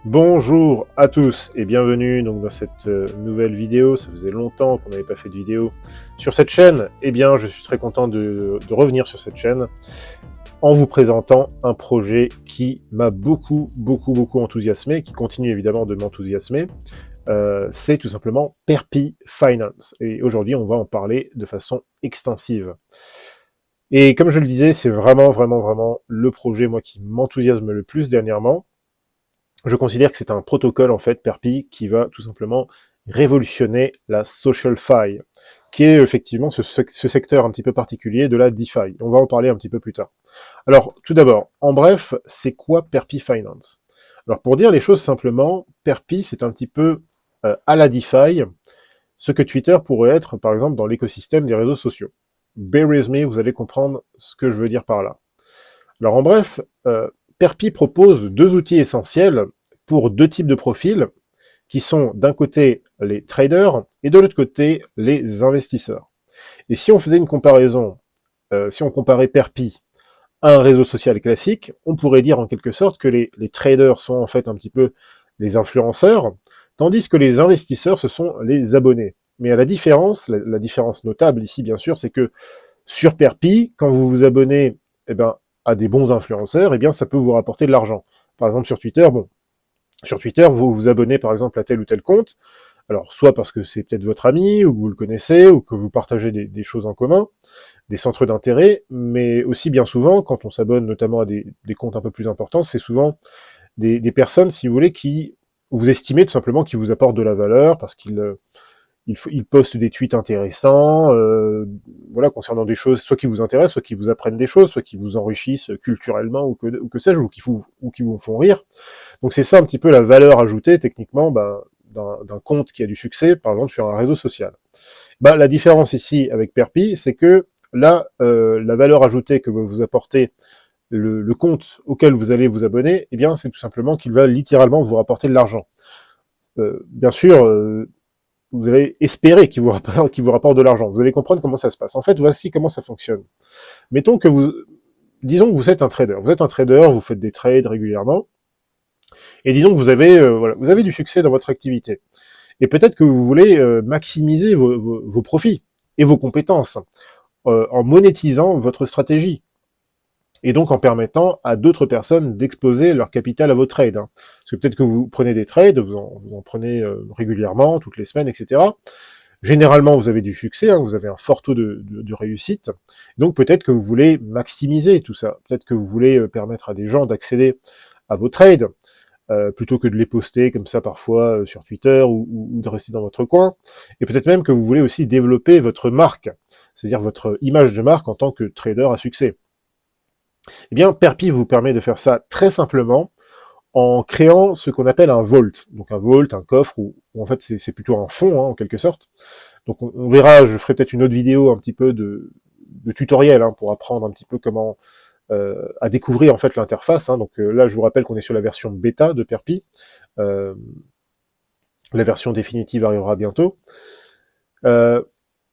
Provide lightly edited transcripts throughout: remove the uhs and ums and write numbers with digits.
Bonjour à tous et bienvenue donc dans cette nouvelle vidéo. Ça faisait longtemps qu'on n'avait pas fait de vidéo sur cette chaîne. Eh bien, je suis très content de revenir sur cette chaîne en vous présentant un projet qui m'a beaucoup enthousiasmé, qui continue évidemment de m'enthousiasmer. C'est tout simplement Perpi Finance. Et aujourd'hui, on va en parler de façon extensive. Et comme je le disais, c'est vraiment le projet, moi, qui m'enthousiasme le plus dernièrement. Je considère que c'est un protocole, en fait, Perpi, qui va tout simplement révolutionner la social fi, qui est effectivement ce secteur un petit peu particulier de la DeFi. On va en parler un petit peu plus tard. Alors, tout d'abord, en bref, c'est quoi Perpi Finance? Alors, pour dire les choses simplement, Perpi, c'est un petit peu à la DeFi, ce que Twitter pourrait être, par exemple, dans l'écosystème des réseaux sociaux. Bear with me, vous allez comprendre ce que je veux dire par là. Alors, en bref, Perpi propose deux outils essentiels pour deux types de profils, qui sont d'un côté les traders et de l'autre côté les investisseurs. Et si on faisait une comparaison, si on comparait Perpi à un réseau social classique, on pourrait dire en quelque sorte que les traders sont en fait un petit peu les influenceurs, tandis que les investisseurs, ce sont les abonnés. Mais à la différence, la différence notable ici, bien sûr, c'est que sur Perpi, quand vous vous abonnez à des bons influenceurs, ça peut vous rapporter de l'argent. Par exemple, sur Twitter, sur Twitter, vous vous abonnez par exemple à tel ou tel compte, alors soit parce que c'est peut-être votre ami, ou que vous le connaissez, ou que vous partagez des choses en commun, des centres d'intérêt, mais aussi bien souvent, quand on s'abonne notamment à des comptes un peu plus importants, c'est souvent des personnes, si vous voulez, qui vous estimez tout simplement qui vous apportent de la valeur, parce qu'ils postent des tweets intéressants, voilà, concernant des choses soit qui vous intéressent, soit qui vous apprennent des choses, soit qui vous enrichissent culturellement, ou que sais-je, ou qui vous font rire. Donc c'est ça un petit peu la valeur ajoutée, techniquement, d'un compte qui a du succès, par exemple, sur un réseau social. La différence ici avec Perpi, c'est que là, la valeur ajoutée que va vous apporter le compte auquel vous allez vous abonner, c'est tout simplement qu'il va littéralement vous rapporter de l'argent. Bien sûr, vous allez espérer qu'il vous rapporte de l'argent. Vous allez comprendre comment ça se passe. En fait, voici comment ça fonctionne. Mettons que disons que vous êtes un trader. Vous êtes un trader, vous faites des trades régulièrement, et disons que vous avez, vous avez du succès dans votre activité. Et peut-être que vous voulez maximiser vos profits et vos compétences en monétisant votre stratégie, et donc en permettant à d'autres personnes d'exposer leur capital à vos trades. Hein. Parce que peut-être que vous prenez des trades, vous en prenez régulièrement, toutes les semaines, etc. Généralement, vous avez du succès, hein, vous avez un fort taux de réussite. Donc peut-être que vous voulez maximiser tout ça. Peut-être que vous voulez permettre à des gens d'accéder à vos trades, plutôt que de les poster comme ça parfois sur Twitter, ou de rester dans votre coin. Et peut-être même que vous voulez aussi développer votre marque, c'est-à-dire votre image de marque en tant que trader à succès. Perpi vous permet de faire ça très simplement en créant ce qu'on appelle un vault. Donc un vault, un coffre, où en fait c'est plutôt un fonds, hein, en quelque sorte. Donc on verra, je ferai peut-être une autre vidéo un petit peu de tutoriel, hein, pour apprendre un petit peu comment à découvrir en fait l'interface. Hein. Donc là, je vous rappelle qu'on est sur la version bêta de Perpi. La version définitive arrivera bientôt.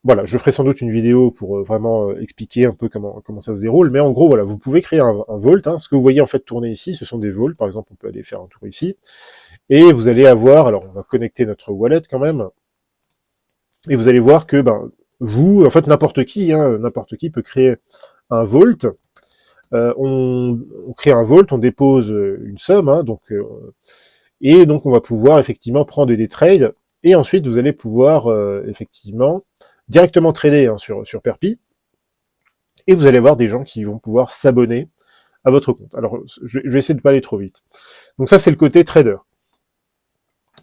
Voilà, je ferai sans doute une vidéo pour vraiment expliquer un peu comment ça se déroule, mais en gros, voilà, vous pouvez créer un vault. Hein. Ce que vous voyez en fait tourner ici, ce sont des vaults. Par exemple, on peut aller faire un tour ici, et vous allez avoir, alors on va connecter notre wallet quand même, et vous allez voir que vous, en fait, n'importe qui peut créer un vault. On crée un vault, on dépose une somme, hein, et donc on va pouvoir effectivement prendre des trades, et ensuite vous allez pouvoir effectivement directement trader, hein, sur Perpi, et vous allez avoir des gens qui vont pouvoir s'abonner à votre compte. Alors je vais essayer de ne pas aller trop vite. Donc ça, c'est le côté trader.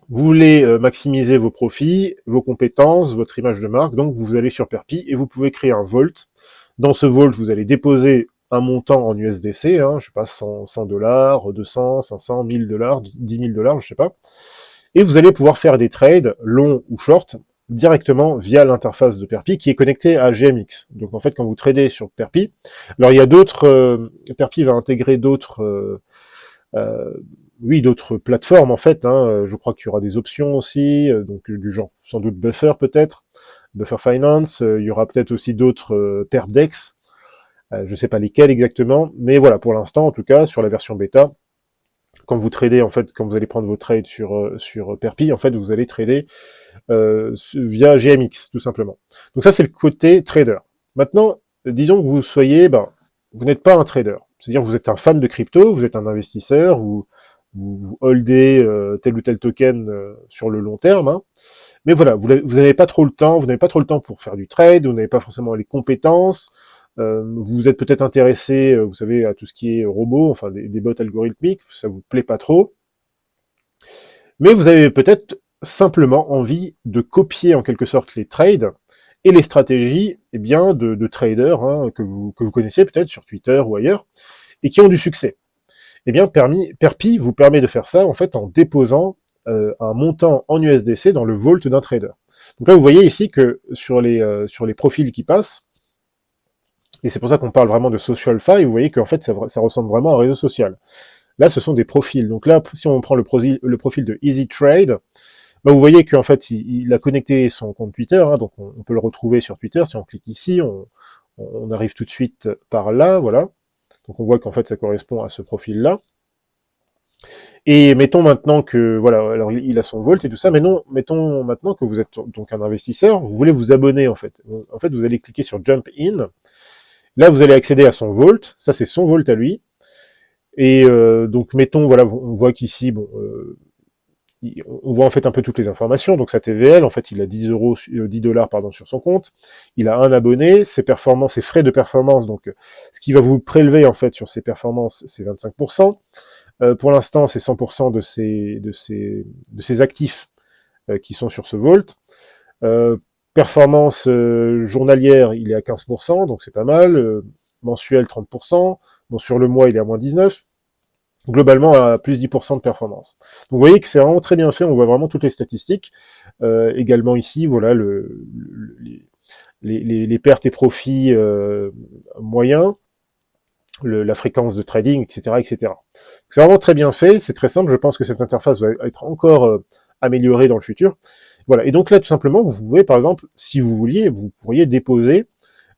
Vous voulez maximiser vos profits, vos compétences, votre image de marque, donc vous allez sur Perpi et vous pouvez créer un vault. Dans ce vault, vous allez déposer un montant en USDC, hein, je sais pas, 100 $, 200, 500, 1000 $, 10 000 $, je sais pas. Et vous allez pouvoir faire des trades longs ou short directement via l'interface de Perpi qui est connectée à GMX. Donc en fait, quand vous tradez sur Perpi, alors il y a d'autres, Perpi va intégrer d'autres d'autres plateformes en fait. Hein. Je crois qu'il y aura des options aussi, donc du genre sans doute Buffer peut-être, Buffer Finance. Il y aura peut-être aussi d'autres Perpdex. Je sais pas lesquels exactement, mais voilà, pour l'instant en tout cas sur la version bêta, quand vous tradez, en fait, quand vous allez prendre vos trades sur Perpi, en fait, vous allez trader via GMX, tout simplement. Donc ça, c'est le côté trader. Maintenant, disons que vous soyez, vous n'êtes pas un trader. C'est-à-dire que vous êtes un fan de crypto, vous êtes un investisseur, vous holdez tel ou tel token sur le long terme, hein. Mais voilà, vous n'avez pas trop le temps, vous n'avez pas trop le temps pour faire du trade, vous n'avez pas forcément les compétences, vous êtes peut-être intéressé, vous savez, à tout ce qui est robot, enfin des bots algorithmiques, ça vous plaît pas trop, mais vous avez peut-être simplement envie de copier en quelque sorte les trades et les stratégies, eh bien, de traders hein, que vous connaissez peut-être sur Twitter ou ailleurs, et qui ont du succès. Eh bien, Perpi vous permet de faire ça en fait en déposant un montant en USDC dans le vault d'un trader. Donc là, vous voyez ici que sur les profils qui passent, et c'est pour ça qu'on parle vraiment de SocialFi, vous voyez qu'en fait, ça ressemble vraiment à un réseau social. Là, ce sont des profils. Donc là, si on prend le profil de EasyTrade, vous voyez qu'en fait, il a connecté son compte Twitter, hein, donc on peut le retrouver sur Twitter. Si on clique ici, on arrive tout de suite par là, voilà. Donc on voit qu'en fait, ça correspond à ce profil-là. Et mettons maintenant que, voilà, alors il a son Volt et tout ça, mais non, mettons maintenant que vous êtes donc un investisseur, vous voulez vous abonner en fait. En fait, vous allez cliquer sur Jump In. Là, vous allez accéder à son Volt. Ça, c'est son Volt à lui. Et donc, mettons, voilà, on voit qu'ici, bon, on voit en fait un peu toutes les informations. Donc, sa TVL, en fait, il a 10 dollars, pardon, sur son compte. Il a un abonné. Ses performances, ses frais de performance. Donc, ce qui va vous prélever en fait sur ses performances, c'est 25%. Pour l'instant, c'est 100% de ses actifs qui sont sur ce Volt. Performance journalière, il est à 15%, donc c'est pas mal. Mensuel, 30%. Bon, sur le mois, il est à moins 19%. Globalement, à plus 10% de performance. Donc vous voyez que c'est vraiment très bien fait, on voit vraiment toutes les statistiques. Également ici, voilà, les pertes et profits moyens, la fréquence de trading, etc. etc. C'est vraiment très bien fait, c'est très simple, je pense que cette interface va être encore améliorée dans le futur. Voilà, et donc là, tout simplement, vous pouvez, par exemple, si vous vouliez, vous pourriez déposer,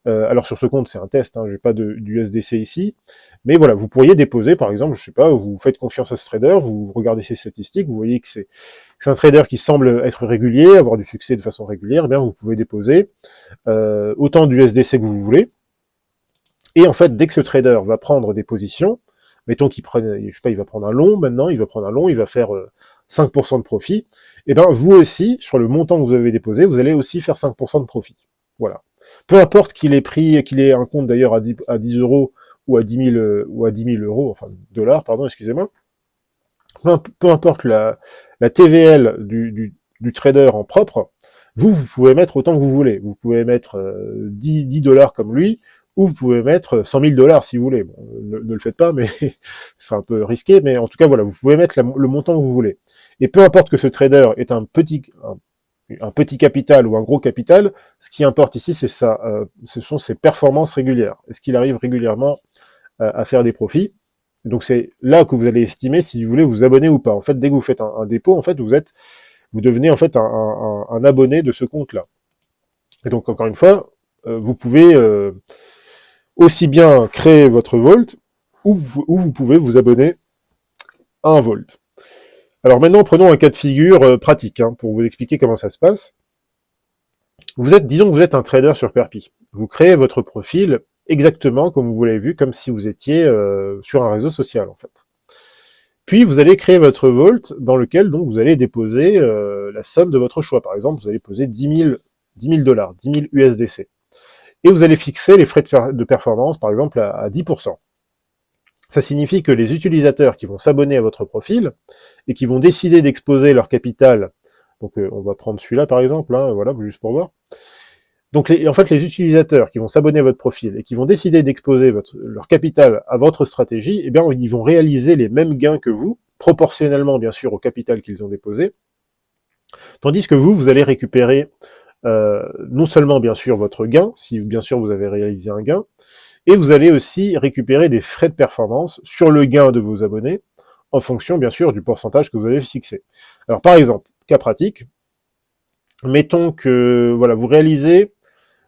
alors sur ce compte, c'est un test, hein, j'ai pas d'USDC ici, mais voilà, vous pourriez déposer, par exemple, je sais pas, vous faites confiance à ce trader, vous regardez ses statistiques, vous voyez que c'est un trader qui semble être régulier, avoir du succès de façon régulière, eh bien vous pouvez déposer autant d'USDC que vous voulez, et en fait, dès que ce trader va prendre des positions, mettons qu'il prenne, je sais pas, il va prendre un long maintenant, il va faire 5% de profit, et bien vous aussi, sur le montant que vous avez déposé, vous allez aussi faire 5% de profit. Voilà. Peu importe qu'il ait un compte d'ailleurs à 10 euros ou à 10 000 euros, enfin dollars, pardon, excusez-moi. Peu importe la TVL du trader en propre, vous pouvez mettre autant que vous voulez. Vous pouvez mettre 10 dollars comme lui, ou vous pouvez mettre 100 000 dollars si vous voulez. Bon, ne le faites pas, mais ce sera un peu risqué, mais en tout cas, voilà, vous pouvez mettre le montant que vous voulez. Et peu importe que ce trader ait un petit capital ou un gros capital, ce qui importe ici, c'est ça, ce sont ses performances régulières. Est-ce qu'il arrive régulièrement à faire des profits? Donc c'est là que vous allez estimer si vous voulez vous abonner ou pas. En fait, dès que vous faites un dépôt, en fait, vous devenez en fait un abonné de ce compte-là. Et donc encore une fois, vous pouvez aussi bien créer votre Vault ou vous pouvez vous abonner à un Vault. Alors maintenant, prenons un cas de figure pratique hein, pour vous expliquer comment ça se passe. Disons que vous êtes un trader sur Perpi. Vous créez votre profil exactement comme vous l'avez vu, comme si vous étiez sur un réseau social en fait. Puis vous allez créer votre Vault dans lequel donc vous allez déposer la somme de votre choix. Par exemple, vous allez poser 10 000 dollars, 10 000 USDC. Et vous allez fixer les frais de performance, par exemple, à 10%. Ça signifie que les utilisateurs qui vont s'abonner à votre profil et qui vont décider d'exposer leur capital, donc on va prendre celui-là par exemple, hein, voilà, juste pour voir. Donc en fait, les utilisateurs qui vont s'abonner à votre profil et qui vont décider d'exposer leur capital à votre stratégie, eh bien, ils vont réaliser les mêmes gains que vous, proportionnellement bien sûr au capital qu'ils ont déposé, tandis que vous allez récupérer non seulement bien sûr votre gain, si bien sûr vous avez réalisé un gain, et vous allez aussi récupérer des frais de performance sur le gain de vos abonnés, en fonction bien sûr du pourcentage que vous avez fixé. Alors par exemple, cas pratique, mettons que voilà, vous réalisez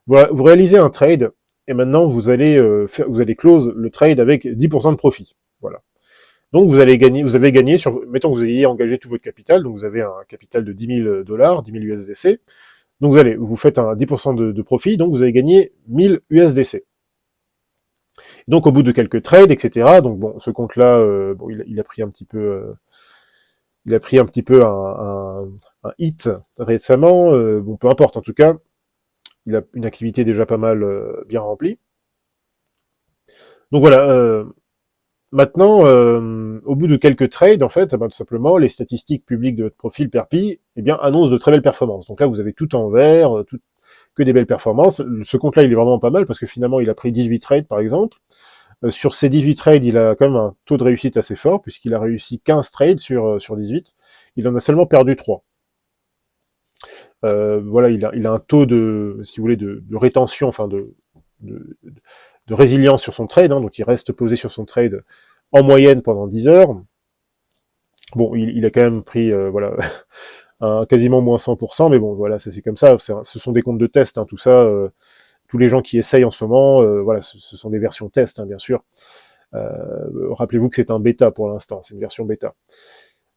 un trade, et maintenant vous allez close le trade avec 10% de profit. Voilà. Donc vous avez gagné mettons que vous ayez engagé tout votre capital, donc vous avez un capital de 10 000 $, 10 000 USDC. Donc vous faites un 10% de profit, donc vous avez gagné 1000 USDC. Donc au bout de quelques trades, etc. Donc bon, ce compte-là, bon, il a pris un petit peu, un hit récemment. Bon, peu importe. En tout cas, il a une activité déjà pas mal bien remplie. Donc voilà. Maintenant, au bout de quelques trades, en fait, tout simplement, les statistiques publiques de votre profil Perpi, eh bien, annoncent de très belles performances. Donc là, vous avez tout en vert, que des belles performances. Ce compte-là, il est vraiment pas mal parce que finalement, il a pris 18 trades, par exemple. Sur ces 18 trades, il a quand même un taux de réussite assez fort puisqu'il a réussi 15 trades sur 18. Il en a seulement perdu 3. Voilà, il a un taux de, si vous voulez, de rétention, enfin de, de résilience sur son trade, hein, donc il reste posé sur son trade en moyenne pendant 10 heures. Bon, il a quand même pris, voilà, quasiment moins 100%, mais bon, voilà, c'est comme ça, ce sont des comptes de test, hein, tout ça, tous les gens qui essayent en ce moment, voilà, ce sont des versions test, hein, bien sûr. Rappelez-vous que c'est un bêta pour l'instant, c'est une version bêta.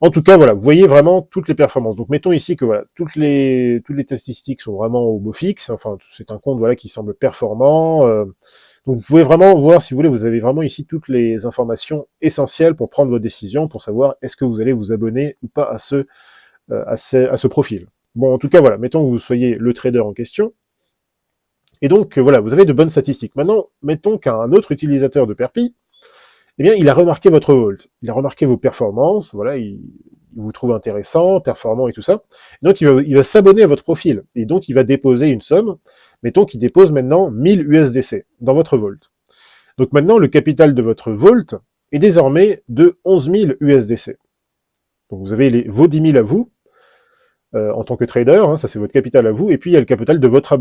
En tout cas, voilà, vous voyez vraiment toutes les performances. Donc, mettons ici que voilà, toutes les statistiques sont vraiment au beau fixe. Enfin, c'est un compte voilà qui semble performant. Donc, vous pouvez vraiment voir, si vous voulez, vous avez vraiment ici toutes les informations essentielles pour prendre votre décision, pour savoir est-ce que vous allez vous abonner ou pas à ce profil. Bon, en tout cas, voilà, mettons que vous soyez le trader en question. Et donc, voilà, vous avez de bonnes statistiques. Maintenant, mettons qu'un autre utilisateur de Perpi, eh bien, il a remarqué votre vault, il a remarqué vos performances, voilà, il vous trouve intéressant, performant et tout ça. Donc, il va s'abonner à votre profil, et donc il va déposer une somme, mettons qu'il dépose maintenant 1000 USDC dans votre vault. Donc maintenant, le capital de votre vault est désormais de 11 000 USDC. Donc vous avez vos 10 000 à vous, en tant que trader, hein, ça c'est votre capital à vous, et puis il y a le capital de votre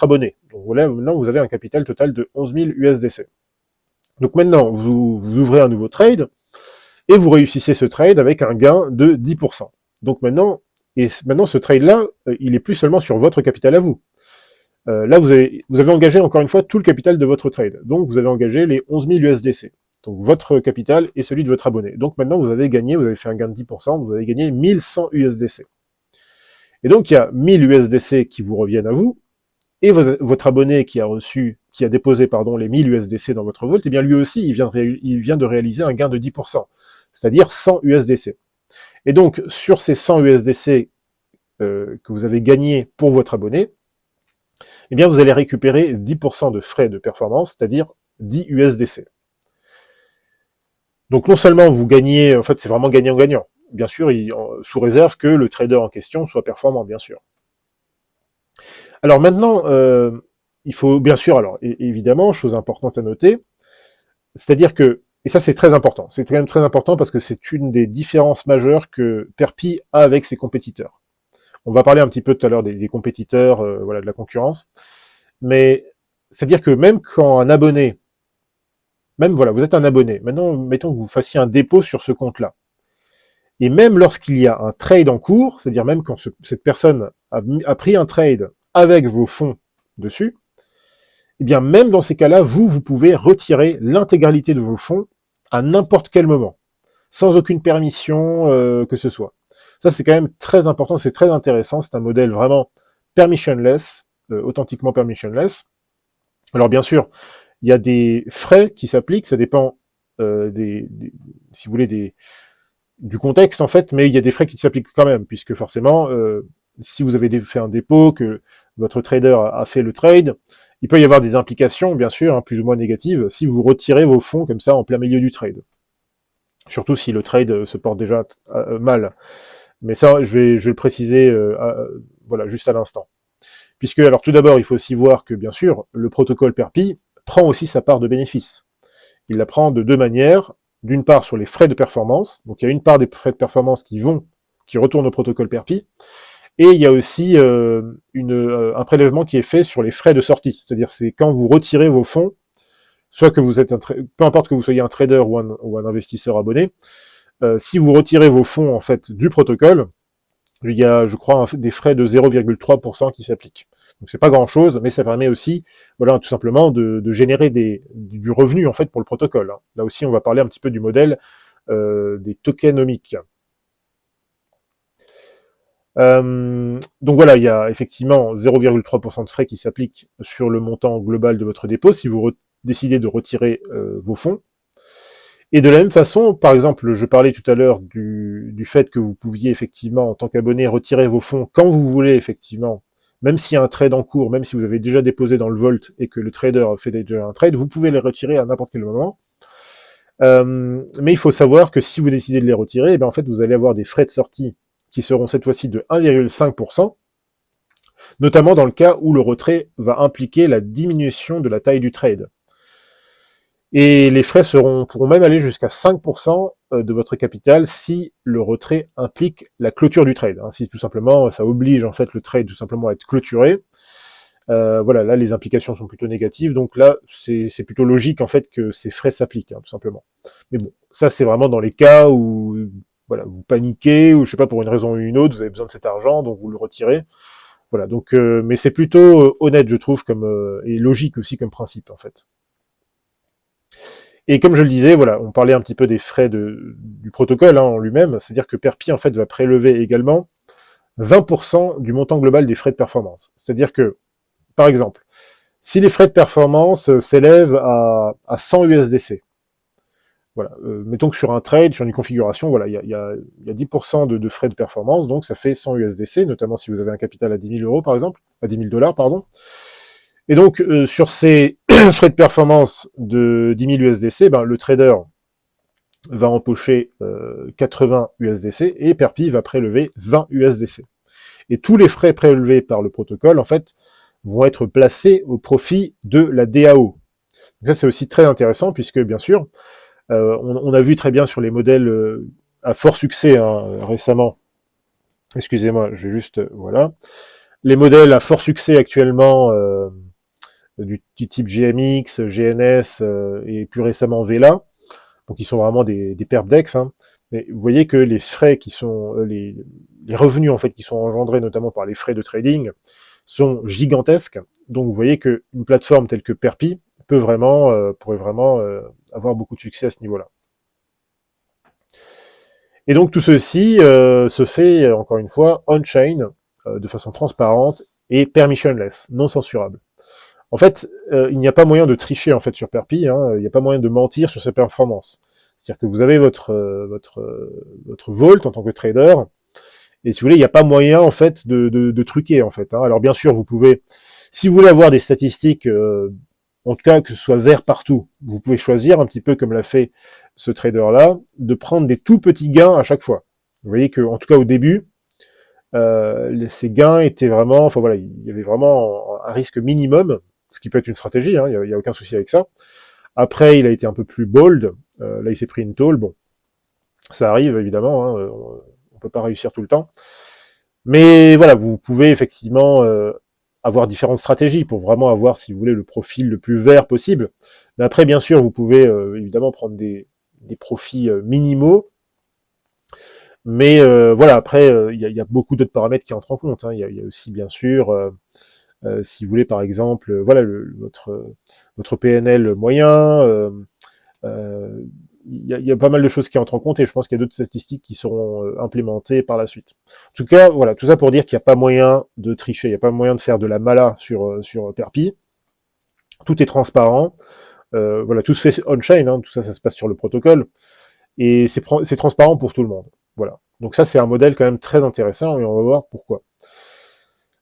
abonné. Donc voilà, maintenant vous avez un capital total de 11 000 USDC. Donc maintenant, vous ouvrez un nouveau trade, et vous réussissez ce trade avec un gain de 10%. Donc maintenant, ce trade-là, il est plus seulement sur votre capital à vous. Là, vous avez engagé encore une fois tout le capital de votre trade. Donc vous avez engagé les 11 000 USDC. Donc votre capital et celui de votre abonné. Donc maintenant, vous avez fait un gain de 10%, vous avez gagné 1100 USDC. Et donc il y a 1000 USDC qui vous reviennent à vous, et votre abonné qui a déposé les 1000 USDC dans votre vault, eh bien lui aussi, il vient de réaliser un gain de 10%, c'est-à-dire 100 USDC. Et donc, sur ces 100 USDC que vous avez gagnés pour votre abonné, eh bien vous allez récupérer 10% de frais de performance, c'est-à-dire 10 USDC. Donc non seulement vous gagnez, en fait c'est vraiment gagnant-gagnant, bien sûr, sous réserve que le trader en question soit performant, bien sûr. Alors maintenant, il faut bien sûr, alors évidemment, chose importante à noter, c'est-à-dire que, et ça c'est très important, c'est quand même très important parce que c'est une des différences majeures que Perpi a avec ses compétiteurs. On va parler un petit peu tout à l'heure des compétiteurs, voilà, de la concurrence, mais c'est-à-dire que même quand un abonné, voilà, vous êtes un abonné, maintenant mettons que vous fassiez un dépôt sur ce compte-là, et même lorsqu'il y a un trade en cours, c'est-à-dire même quand cette personne a pris un trade avec vos fonds dessus, eh bien même dans ces cas-là, vous pouvez retirer l'intégralité de vos fonds à n'importe quel moment, sans aucune permission que ce soit. Ça, c'est quand même très important, c'est très intéressant, c'est un modèle vraiment permissionless, authentiquement permissionless. Alors bien sûr, il y a des frais qui s'appliquent, ça dépend si vous voulez, du contexte en fait, mais il y a des frais qui s'appliquent quand même, puisque forcément, si vous avez fait un dépôt, que votre trader a fait le trade, il peut y avoir des implications, bien sûr, hein, plus ou moins négatives, si vous retirez vos fonds comme ça en plein milieu du trade. Surtout si le trade se porte déjà mal. Mais ça, je vais le préciser voilà, juste à l'instant. Puisque, alors tout d'abord, il faut aussi voir que, bien sûr, le protocole Perpi prend aussi sa part de bénéfice. Il la prend de deux manières. D'une part, sur les frais de performance. Donc, il y a une part des frais de performance qui retournent au protocole Perpi. Et il y a aussi un prélèvement qui est fait sur les frais de sortie. C'est-à-dire, c'est quand vous retirez vos fonds, soit que vous êtes peu importe que vous soyez un trader ou un investisseur abonné, si vous retirez vos fonds, en fait, du protocole, il y a, je crois, des frais de 0,3% qui s'appliquent. Donc c'est pas grand-chose, mais ça permet aussi, voilà, tout simplement de générer du revenu en fait pour le protocole. Là aussi, on va parler un petit peu du modèle des tokenomics. Donc voilà, il y a effectivement 0,3% de frais qui s'appliquent sur le montant global de votre dépôt si vous décidez de retirer vos fonds. Et de la même façon, par exemple, je parlais tout à l'heure du fait que vous pouviez effectivement, en tant qu'abonné, retirer vos fonds quand vous voulez, effectivement, même s'il y a un trade en cours, même si vous avez déjà déposé dans le Vault et que le trader a fait déjà un trade, vous pouvez les retirer à n'importe quel moment. Mais il faut savoir que si vous décidez de les retirer, eh bien, en fait, vous allez avoir des frais de sortie qui seront cette fois-ci de 1,5%, notamment dans le cas où le retrait va impliquer la diminution de la taille du trade. Et les frais pourront même aller jusqu'à 5% de votre capital si le retrait implique la clôture du trade. Si tout simplement ça oblige en fait le trade tout simplement à être clôturé. Voilà, là les implications sont plutôt négatives, donc là c'est plutôt logique en fait que ces frais s'appliquent, tout simplement. Mais bon, ça c'est vraiment dans les cas où voilà, vous paniquez, ou je sais pas, pour une raison ou une autre, vous avez besoin de cet argent, donc vous le retirez. Voilà, donc mais c'est plutôt honnête, je trouve, et logique aussi comme principe en fait. Et comme je le disais, voilà, on parlait un petit peu des frais du protocole en lui-même, c'est-à-dire que Perpi en fait va prélever également 20% du montant global des frais de performance. C'est-à-dire que, par exemple, si les frais de performance s'élèvent à 100 USDC, voilà, mettons que sur un trade, sur une configuration, voilà, il y a 10% de frais de performance, donc ça fait 100 USDC, notamment si vous avez un capital à 10 000 euros par exemple, à 10 000 $, pardon. Et donc, sur ces frais de performance de 10 000 USDC, ben, le trader va empocher 80 USDC et Perpi va prélever 20 USDC. Et tous les frais prélevés par le protocole, en fait, vont être placés au profit de la DAO. Donc ça, c'est aussi très intéressant puisque, bien sûr, on a vu très bien sur les modèles à fort succès récemment. Excusez-moi, je vais juste... voilà. Les modèles à fort succès actuellement... du type GMX, GNS et plus récemment Vela, donc ils sont vraiment des perpdex. Mais vous voyez que les frais qui sont les revenus en fait qui sont engendrés notamment par les frais de trading sont gigantesques. Donc vous voyez que une plateforme telle que Perpi pourrait vraiment avoir beaucoup de succès à ce niveau-là. Et donc tout ceci se fait encore une fois on-chain, de façon transparente et permissionless, non censurable. En fait, il n'y a pas moyen de tricher en fait sur Perpi, il n'y a pas moyen de mentir sur ses performances. C'est-à-dire que vous avez votre vault en tant que trader, et si vous voulez, il n'y a pas moyen en fait de truquer en fait. Alors bien sûr, vous pouvez, si vous voulez avoir des statistiques, en tout cas que ce soit vert partout, vous pouvez choisir un petit peu comme l'a fait ce trader-là, de prendre des tout petits gains à chaque fois. Vous voyez que, en tout cas au début, ces gains étaient vraiment, enfin voilà, il y avait vraiment un risque minimum, ce qui peut être une stratégie, il n'y a aucun souci avec ça. Après, il a été un peu plus bold, là il s'est pris une tôle, bon, ça arrive évidemment, on peut pas réussir tout le temps. Mais voilà, vous pouvez effectivement avoir différentes stratégies pour vraiment avoir, si vous voulez, le profil le plus vert possible. Mais après, bien sûr, vous pouvez évidemment prendre des profits minimaux. Mais voilà, après, il y a beaucoup d'autres paramètres qui entrent en compte. Il y a aussi, bien sûr, si vous voulez, par exemple, voilà, votre PNL moyen. Il y a pas mal de choses qui entrent en compte et je pense qu'il y a d'autres statistiques qui seront implémentées par la suite. En tout cas, voilà, tout ça pour dire qu'il n'y a pas moyen de tricher, il n'y a pas moyen de faire de la mala sur Perpi. Tout est transparent. Voilà, tout se fait on-chain, tout ça, ça se passe sur le protocole. Et c'est transparent pour tout le monde. Voilà. Donc ça, c'est un modèle quand même très intéressant et on va voir pourquoi.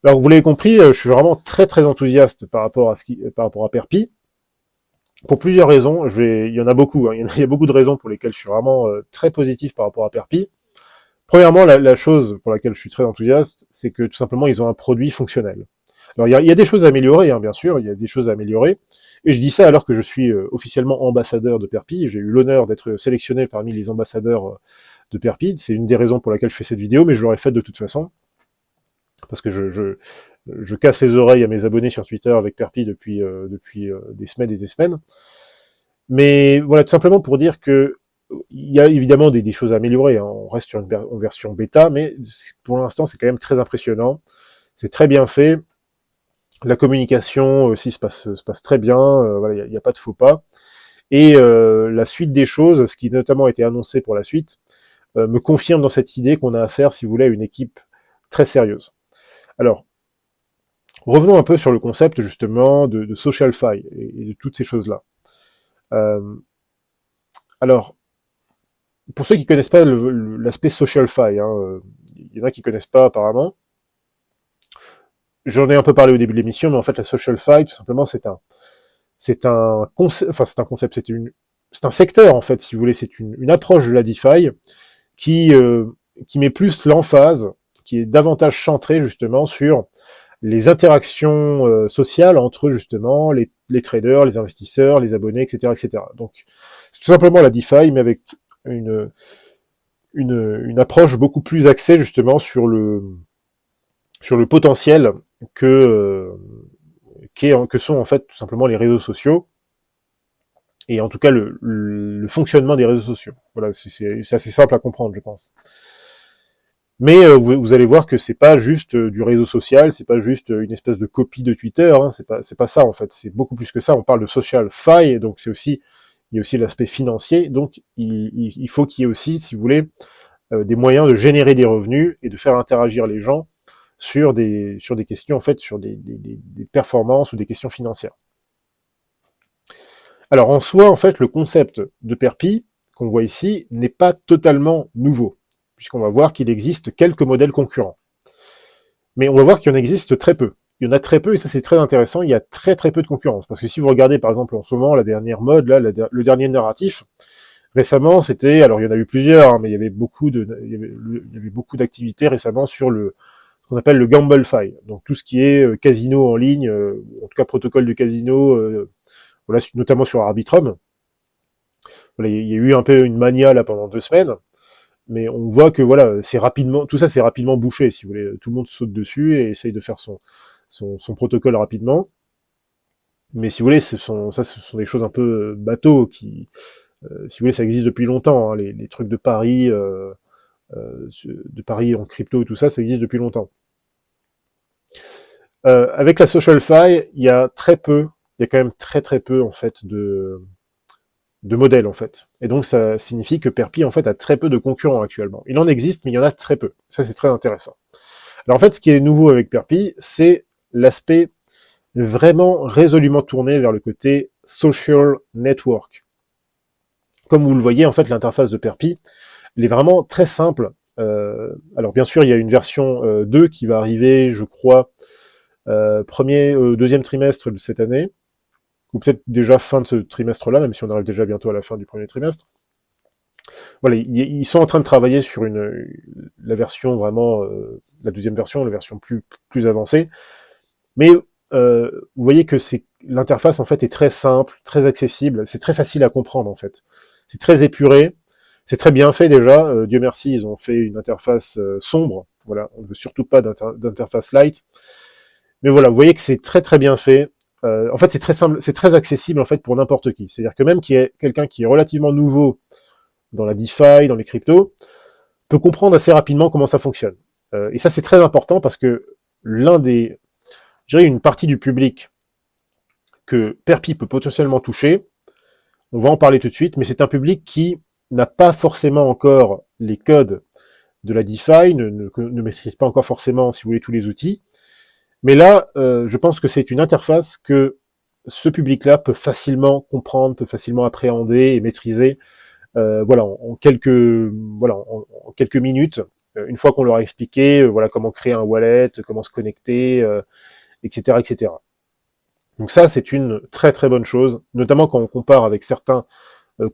Alors, vous l'avez compris, je suis vraiment très très enthousiaste par rapport à Perpi. Pour plusieurs raisons, il y en a beaucoup, il y a beaucoup de raisons pour lesquelles je suis vraiment très positif par rapport à Perpi. Premièrement, la chose pour laquelle je suis très enthousiaste, c'est que tout simplement, ils ont un produit fonctionnel. Alors, il y a des choses à améliorer, bien sûr, il y a des choses à améliorer, et je dis ça alors que je suis officiellement ambassadeur de Perpi. J'ai eu l'honneur d'être sélectionné parmi les ambassadeurs de Perpi. C'est une des raisons pour laquelle je fais cette vidéo, mais je l'aurais faite de toute façon, parce que je casse les oreilles à mes abonnés sur Twitter avec Perpi depuis des semaines et des semaines. Mais voilà, tout simplement pour dire que il y a évidemment des choses à améliorer. On reste sur une version bêta, mais pour l'instant, c'est quand même très impressionnant. C'est très bien fait. La communication aussi se passe très bien. Voilà, il n'y a pas de faux pas. Et la suite des choses, ce qui notamment a été annoncé pour la suite, me confirme dans cette idée qu'on a affaire, si vous voulez, à une équipe très sérieuse. Alors, revenons un peu sur le concept justement de SocialFi et de toutes ces choses-là. Alors, pour ceux qui connaissent pas l'aspect SocialFi, il y en a qui connaissent pas apparemment. J'en ai un peu parlé au début de l'émission, mais en fait la SocialFi, tout simplement, c'est un concept, c'est un secteur en fait, si vous voulez, c'est une approche de la DeFi qui met plus l'emphase, qui est davantage centrée justement sur les interactions sociales entre justement les traders, les investisseurs, les abonnés, etc., etc. Donc c'est tout simplement la DeFi, mais avec une approche beaucoup plus axée justement sur le potentiel que sont en fait tout simplement les réseaux sociaux, et en tout cas le fonctionnement des réseaux sociaux. Voilà, c'est assez simple à comprendre, je pense. Mais vous allez voir que c'est pas juste du réseau social, c'est pas juste une espèce de copie de Twitter, hein, c'est pas ça en fait, c'est beaucoup plus que ça. On parle de social fi, donc il y a aussi l'aspect financier, donc il faut qu'il y ait aussi, si vous voulez, des moyens de générer des revenus et de faire interagir les gens sur des questions, en fait, sur des performances ou des questions financières. Alors en soi, en fait, le concept de Perpi qu'on voit ici n'est pas totalement nouveau, puisqu'on va voir qu'il existe quelques modèles concurrents. Mais on va voir qu'il y en existe très peu. Il y en a très peu, et ça c'est très intéressant, il y a très très peu de concurrence. Parce que si vous regardez par exemple en ce moment la dernière mode, là, le dernier narratif, récemment c'était, alors il y en a eu plusieurs, hein, mais il y avait beaucoup d'activités récemment sur ce qu'on appelle le GambleFi. Donc tout ce qui est casino en ligne, en tout cas protocole de casino, voilà, notamment sur Arbitrum. Voilà, il y a eu un peu une mania là pendant 2 semaines, mais on voit que voilà, tout ça c'est rapidement bouché, si vous voulez. Tout le monde saute dessus et essaye de faire son protocole rapidement. Mais si vous voulez, ce sont des choses un peu bateaux qui, si vous voulez, ça existe depuis longtemps, hein, les trucs de paris en crypto et tout ça, ça existe depuis longtemps. Avec la SocialFi, il y a quand même très très peu en fait de modèles en fait. Et donc ça signifie que Perpi en fait a très peu de concurrents actuellement. Il en existe, mais il y en a très peu. Ça c'est très intéressant. Alors en fait, ce qui est nouveau avec Perpi, c'est l'aspect vraiment résolument tourné vers le côté social network. Comme vous le voyez, en fait, l'interface de Perpi, elle est vraiment très simple. Alors bien sûr, il y a une version 2 qui va arriver, je crois, deuxième trimestre de cette année, ou peut-être déjà fin de ce trimestre-là, même si on arrive déjà bientôt à la fin du premier trimestre. Voilà, ils sont en train de travailler sur la version vraiment, la deuxième version, la version plus avancée. Mais vous voyez que l'interface en fait est très simple, très accessible, c'est très facile à comprendre en fait. C'est très épuré, c'est très bien fait déjà. Dieu merci, ils ont fait une interface sombre. Voilà, on ne veut surtout pas d'interface light. Mais voilà, vous voyez que c'est très très bien fait. En fait, c'est très simple, c'est très accessible en fait pour n'importe qui. C'est-à-dire que même quelqu'un qui est relativement nouveau dans la DeFi, dans les cryptos, peut comprendre assez rapidement comment ça fonctionne. Et ça, c'est très important parce que je dirais une partie du public que Perpi peut potentiellement toucher, on va en parler tout de suite, mais c'est un public qui n'a pas forcément encore les codes de la DeFi, ne maîtrise pas encore forcément, si vous voulez, tous les outils. Mais là, je pense que c'est une interface que ce public-là peut facilement comprendre, peut facilement appréhender et maîtriser, voilà, en quelques minutes, une fois qu'on leur a expliqué, voilà, comment créer un wallet, comment se connecter, etc., etc. Donc ça, c'est une très très bonne chose, notamment quand on compare avec certains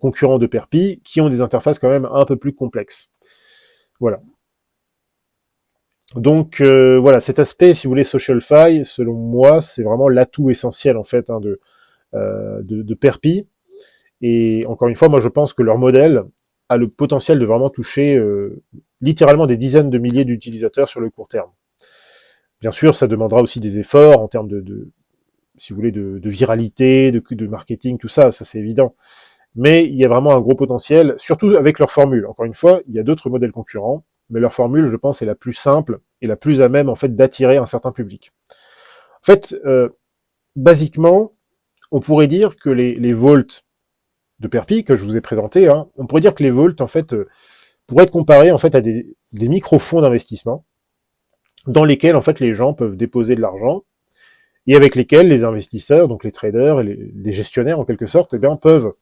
concurrents de Perpi qui ont des interfaces quand même un peu plus complexes. Voilà. Donc voilà, cet aspect, si vous voulez, SocialFi, selon moi, c'est vraiment l'atout essentiel en fait de Perpi. Et encore une fois, moi je pense que leur modèle a le potentiel de vraiment toucher littéralement des dizaines de milliers d'utilisateurs sur le court terme. Bien sûr, ça demandera aussi des efforts en termes si vous voulez, de viralité, de marketing, tout ça, ça c'est évident. Mais il y a vraiment un gros potentiel, surtout avec leur formule. Encore une fois, il y a d'autres modèles concurrents, mais leur formule, je pense, est la plus simple et la plus à même, en fait, d'attirer un certain public. En fait, basiquement, on pourrait dire que les vaults de Perpi que je vous ai présenté, hein, on pourrait dire que les vaults, en fait, pourraient être comparés en fait à des micro-fonds d'investissement dans lesquels en fait les gens peuvent déposer de l'argent et avec lesquels les investisseurs, donc les traders et les gestionnaires en quelque sorte, eh bien, peuvent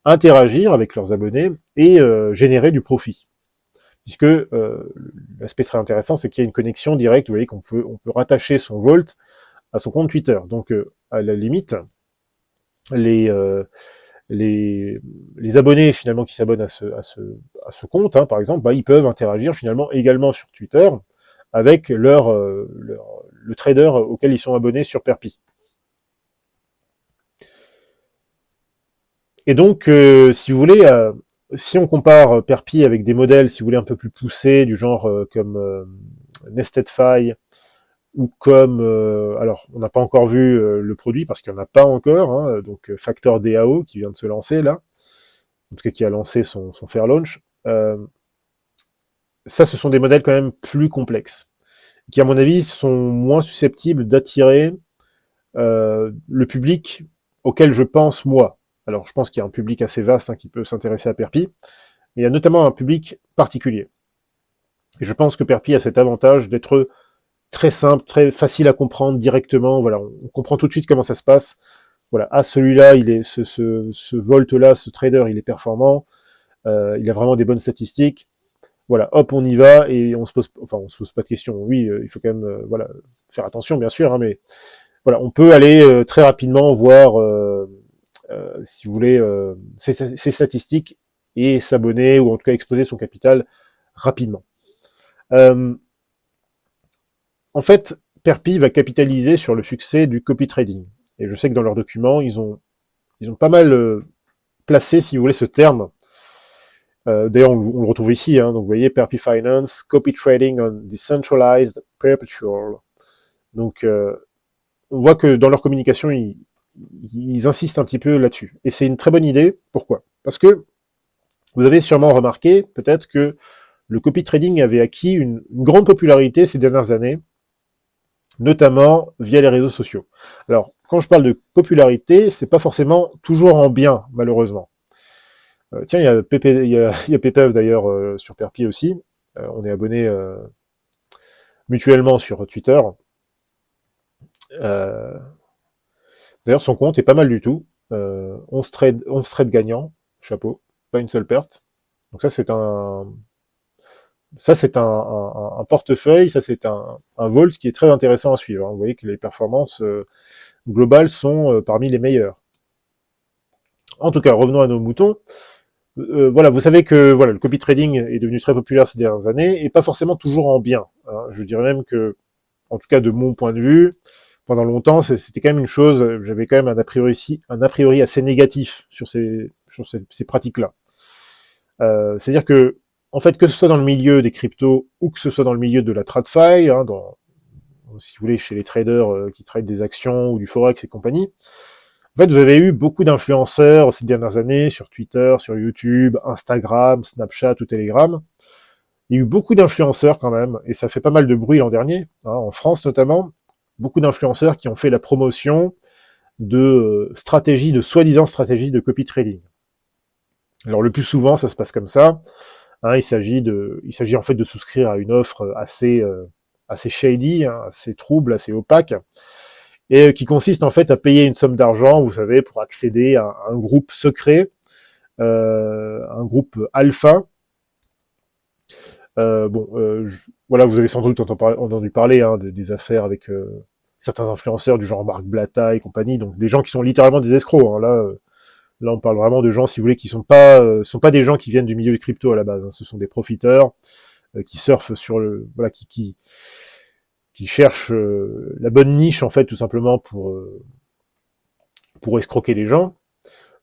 interagir avec leurs abonnés et générer du profit. Puisque l'aspect très intéressant, c'est qu'il y a une connexion directe, vous voyez qu'on peut rattacher son Vault à son compte Twitter. Donc à la limite, les abonnés finalement qui s'abonnent à ce compte, hein, par exemple, bah, ils peuvent interagir finalement également sur Twitter avec le trader auquel ils sont abonnés sur Perpi. Et donc, si vous voulez, si on compare Perpi avec des modèles, si vous voulez, un peu plus poussés, du genre comme NestedFi, ou comme, alors on n'a pas encore vu le produit parce qu'il n'y en a pas encore, hein, donc Factor DAO qui vient de se lancer là, en tout cas qui a lancé son fair launch. Ça, ce sont des modèles quand même plus complexes, qui à mon avis sont moins susceptibles d'attirer le public auquel je pense moi. Alors je pense qu'il y a un public assez vaste hein, qui peut s'intéresser à Perpi, mais il y a notamment un public particulier. Et je pense que Perpi a cet avantage d'être très simple, très facile à comprendre directement. Voilà, on comprend tout de suite comment ça se passe. Voilà, ah celui-là, il est ce Volt-là, ce trader, il est performant. Il a vraiment des bonnes statistiques. Voilà, hop, on y va et on se pose pas de questions. Oui, il faut quand même, voilà, faire attention, bien sûr, hein, mais voilà, on peut aller très rapidement voir, si vous voulez, ses statistiques et s'abonner ou en tout cas exposer son capital rapidement. En fait, Perpi va capitaliser sur le succès du copy trading. Et je sais que dans leurs documents, ils ont pas mal placé, si vous voulez, ce terme. D'ailleurs, on le retrouve ici. Hein, donc, vous voyez, Perpi Finance, copy trading on decentralized perpetual. Donc, on voit que dans leur communication, ils insistent un petit peu là-dessus. Et c'est une très bonne idée. Pourquoi? Parce que vous avez sûrement remarqué, peut-être, que le copy trading avait acquis une grande popularité ces dernières années, notamment via les réseaux sociaux. Alors, quand je parle de popularité, c'est pas forcément toujours en bien, malheureusement. Tiens, il y a PPF d'ailleurs sur Perpi aussi. On est abonné mutuellement sur Twitter. D'ailleurs, son compte est pas mal du tout. 11 trades gagnants, chapeau, pas une seule perte. Donc ça, c'est un portefeuille, ça c'est un vault qui est très intéressant à suivre. Hein. Vous voyez que les performances globales sont parmi les meilleures. En tout cas, revenons à nos moutons. Voilà, vous savez que voilà, le copy trading est devenu très populaire ces dernières années et pas forcément toujours en bien. Hein. Je dirais même que, en tout cas de mon point de vue, pendant longtemps, c'était quand même une chose. J'avais quand même un a priori assez négatif sur ces pratiques-là. C'est-à-dire que en fait, que ce soit dans le milieu des cryptos ou que ce soit dans le milieu de la TradFi, hein, si vous voulez, chez les traders qui tradent des actions ou du forex et compagnie, en fait, vous avez eu beaucoup d'influenceurs ces dernières années sur Twitter, sur YouTube, Instagram, Snapchat ou Telegram. Il y a eu beaucoup d'influenceurs quand même, et ça fait pas mal de bruit l'an dernier, hein, en France notamment, beaucoup d'influenceurs qui ont fait la promotion de soi-disant stratégies de copy trading. Alors le plus souvent, ça se passe comme ça. Hein, il s'agit en fait de souscrire à une offre assez shady, hein, assez trouble, assez opaque, et qui consiste en fait à payer une somme d'argent, vous savez, pour accéder à un groupe secret, un groupe alpha. Voilà, vous avez sans doute entendu parler hein, des affaires avec certains influenceurs du genre Marc Blatta et compagnie, donc des gens qui sont littéralement des escrocs. Hein, là, on parle vraiment de gens, si vous voulez, qui sont pas des gens qui viennent du milieu du crypto à la base. Hein, ce sont des profiteurs qui surfent sur qui cherchent la bonne niche en fait, tout simplement pour escroquer les gens.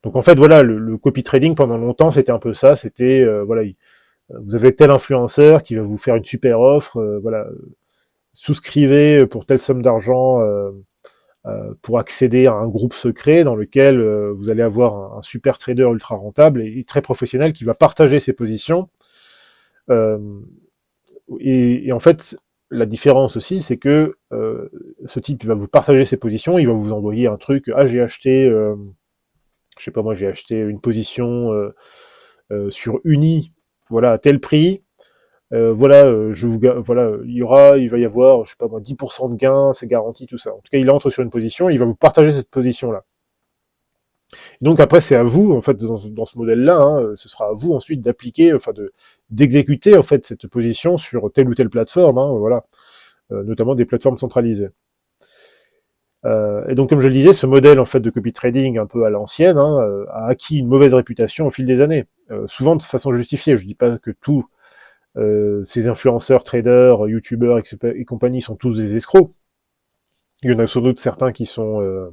Donc en fait, voilà, le copy trading pendant longtemps, c'était un peu ça. C'était voilà, vous avez tel influenceur qui va vous faire une super offre, voilà, souscrivez pour telle somme d'argent pour accéder à un groupe secret dans lequel vous allez avoir un super trader ultra rentable et très professionnel qui va partager ses positions. Et en fait, la différence aussi, c'est que ce type va vous partager ses positions, il va vous envoyer un truc, ah j'ai acheté, je je sais pas moi, j'ai acheté une position sur Uni, voilà, à tel prix. Voilà, voilà, il va y avoir, je sais pas moi, 10% de gain, c'est garanti, tout ça. En tout cas, il entre sur une position, il va vous partager cette position-là. Donc après, c'est à vous, en fait, dans ce modèle-là, hein, ce sera à vous ensuite d'appliquer, enfin d'exécuter en fait cette position sur telle ou telle plateforme, hein, voilà, notamment des plateformes centralisées. Et donc, comme je le disais, ce modèle en fait de copy trading un peu à l'ancienne a acquis une mauvaise réputation au fil des années, souvent de façon justifiée. Je dis pas que tous ces influenceurs, traders, youtubeurs et compagnie sont tous des escrocs. Il y en a sans doute certains qui sont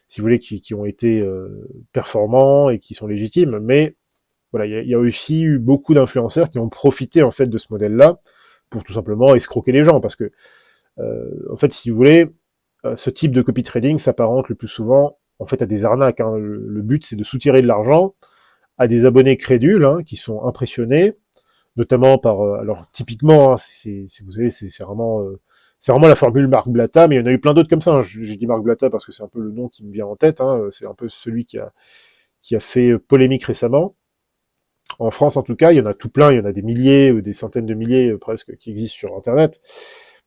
si vous voulez, qui ont été performants et qui sont légitimes, mais voilà, il y a aussi eu beaucoup d'influenceurs qui ont profité en fait de ce modèle-là pour tout simplement escroquer les gens, parce que en fait, si vous voulez, ce type de copy trading s'apparente le plus souvent en fait à des arnaques. Hein. Le but, c'est de soutirer de l'argent à des abonnés crédules qui sont impressionnés, notamment par, alors typiquement, vous savez, c'est vraiment la formule Marc Blatta, mais il y en a eu plein d'autres comme ça. Hein. J'ai dit Marc Blatta parce que c'est un peu le nom qui me vient en tête. Hein. C'est un peu celui qui a fait polémique récemment. En France, en tout cas, il y en a tout plein. Il y en a des milliers ou des centaines de milliers presque qui existent sur Internet.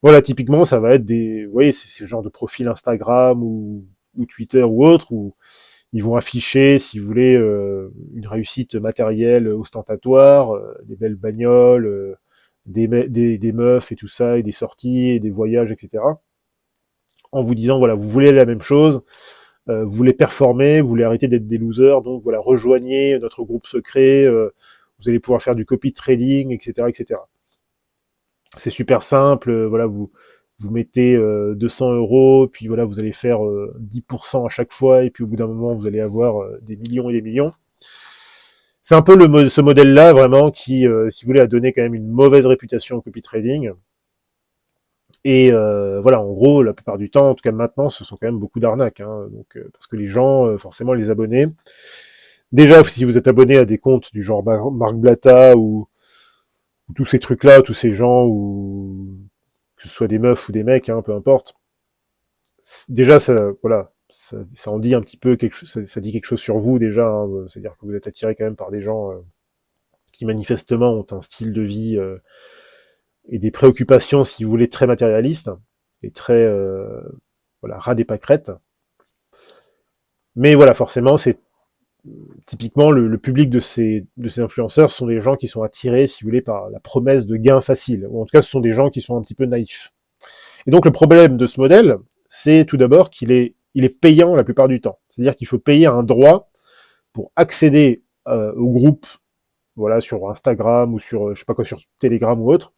Voilà, typiquement, ça va être vous voyez, c'est le genre de profil Instagram ou Twitter ou autre où ils vont afficher, si vous voulez, une réussite matérielle ostentatoire, des belles bagnoles, des meufs et tout ça, et des sorties, et des voyages, etc. En vous disant, voilà, vous voulez la même chose, vous voulez performer, vous voulez arrêter d'être des losers, donc voilà, rejoignez notre groupe secret, vous allez pouvoir faire du copy trading, etc., etc. C'est super simple, voilà, vous mettez 200 €, puis voilà, vous allez faire 10% à chaque fois, et puis au bout d'un moment, vous allez avoir des millions et des millions. C'est un peu ce modèle-là, vraiment, qui, si vous voulez, a donné quand même une mauvaise réputation au copy trading. Et voilà, en gros, la plupart du temps, en tout cas maintenant, ce sont quand même beaucoup d'arnaques. Hein, donc, parce que les gens, forcément, les abonnés, déjà, si vous êtes abonné à des comptes du genre Marc Blatta ou tous ces trucs-là, tous ces gens, ou que ce soit des meufs ou des mecs, hein, peu importe, déjà, ça, voilà, ça en dit un petit peu quelque chose, ça dit quelque chose sur vous déjà, hein, c'est-à-dire que vous êtes attiré quand même par des gens qui manifestement ont un style de vie et des préoccupations, si vous voulez, très matérialistes et très voilà, ras des pâquerettes. Mais voilà, forcément, c'est typiquement le public de ces influenceurs sont des gens qui sont attirés, si vous voulez, par la promesse de gains faciles. Ou en tout cas, ce sont des gens qui sont un petit peu naïfs. Et donc, le problème de ce modèle, c'est tout d'abord qu'il est payant la plupart du temps. C'est-à-dire qu'il faut payer un droit pour accéder au groupe, voilà, sur Instagram ou sur, je sais pas quoi, sur Telegram ou autre.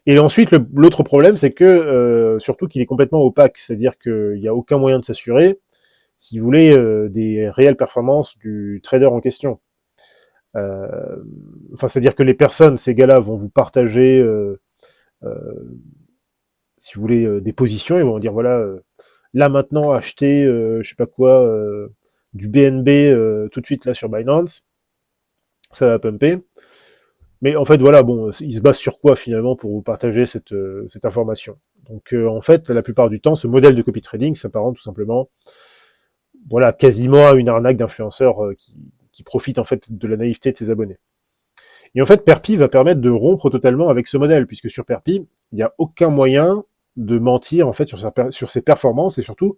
Et ensuite, l'autre problème, c'est que, surtout qu'il est complètement opaque, c'est-à-dire qu'il n'y a aucun moyen de s'assurer, si vous voulez, des réelles performances du trader en question. Enfin, c'est-à-dire que les personnes, ces gars-là, vont vous partager, si vous voulez, des positions, ils vont dire, voilà, là maintenant, acheter, je sais pas quoi, du BNB tout de suite là sur Binance, ça va pumper. Mais en fait, voilà, bon, ils se basent sur quoi finalement pour vous partager cette information. Donc en fait, la plupart du temps, ce modèle de copy trading s'apparente tout simplement, voilà, quasiment à une arnaque d'influenceurs qui profitent en fait de la naïveté de ses abonnés. Et en fait, Perpi va permettre de rompre totalement avec ce modèle, puisque sur Perpi, il n'y a aucun moyen de mentir en fait sur ses performances, et surtout,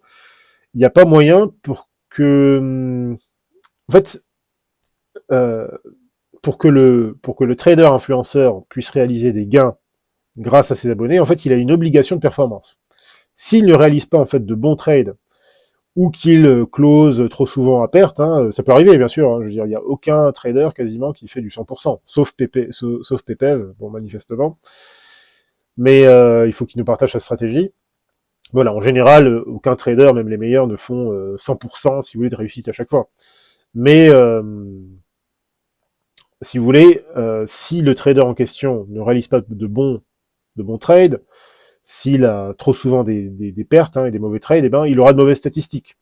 il n'y a pas moyen pour que, en fait, euh, pour que le trader influenceur puisse réaliser des gains grâce à ses abonnés, en fait, il a une obligation de performance. S'il ne réalise pas en fait de bons trades ou qu'il close trop souvent à perte, hein, ça peut arriver bien sûr. Hein, je veux dire, il n'y a aucun trader quasiment qui fait du 100%, sauf PPEV, bon manifestement. Mais il faut qu'il nous partage sa stratégie. Voilà, en général, aucun trader, même les meilleurs, ne font 100% si vous voulez de réussite à chaque fois. Mais si vous voulez, si le trader en question ne réalise pas de bons trades, s'il a trop souvent des pertes et des mauvais trades, eh ben, il aura de mauvaises statistiques.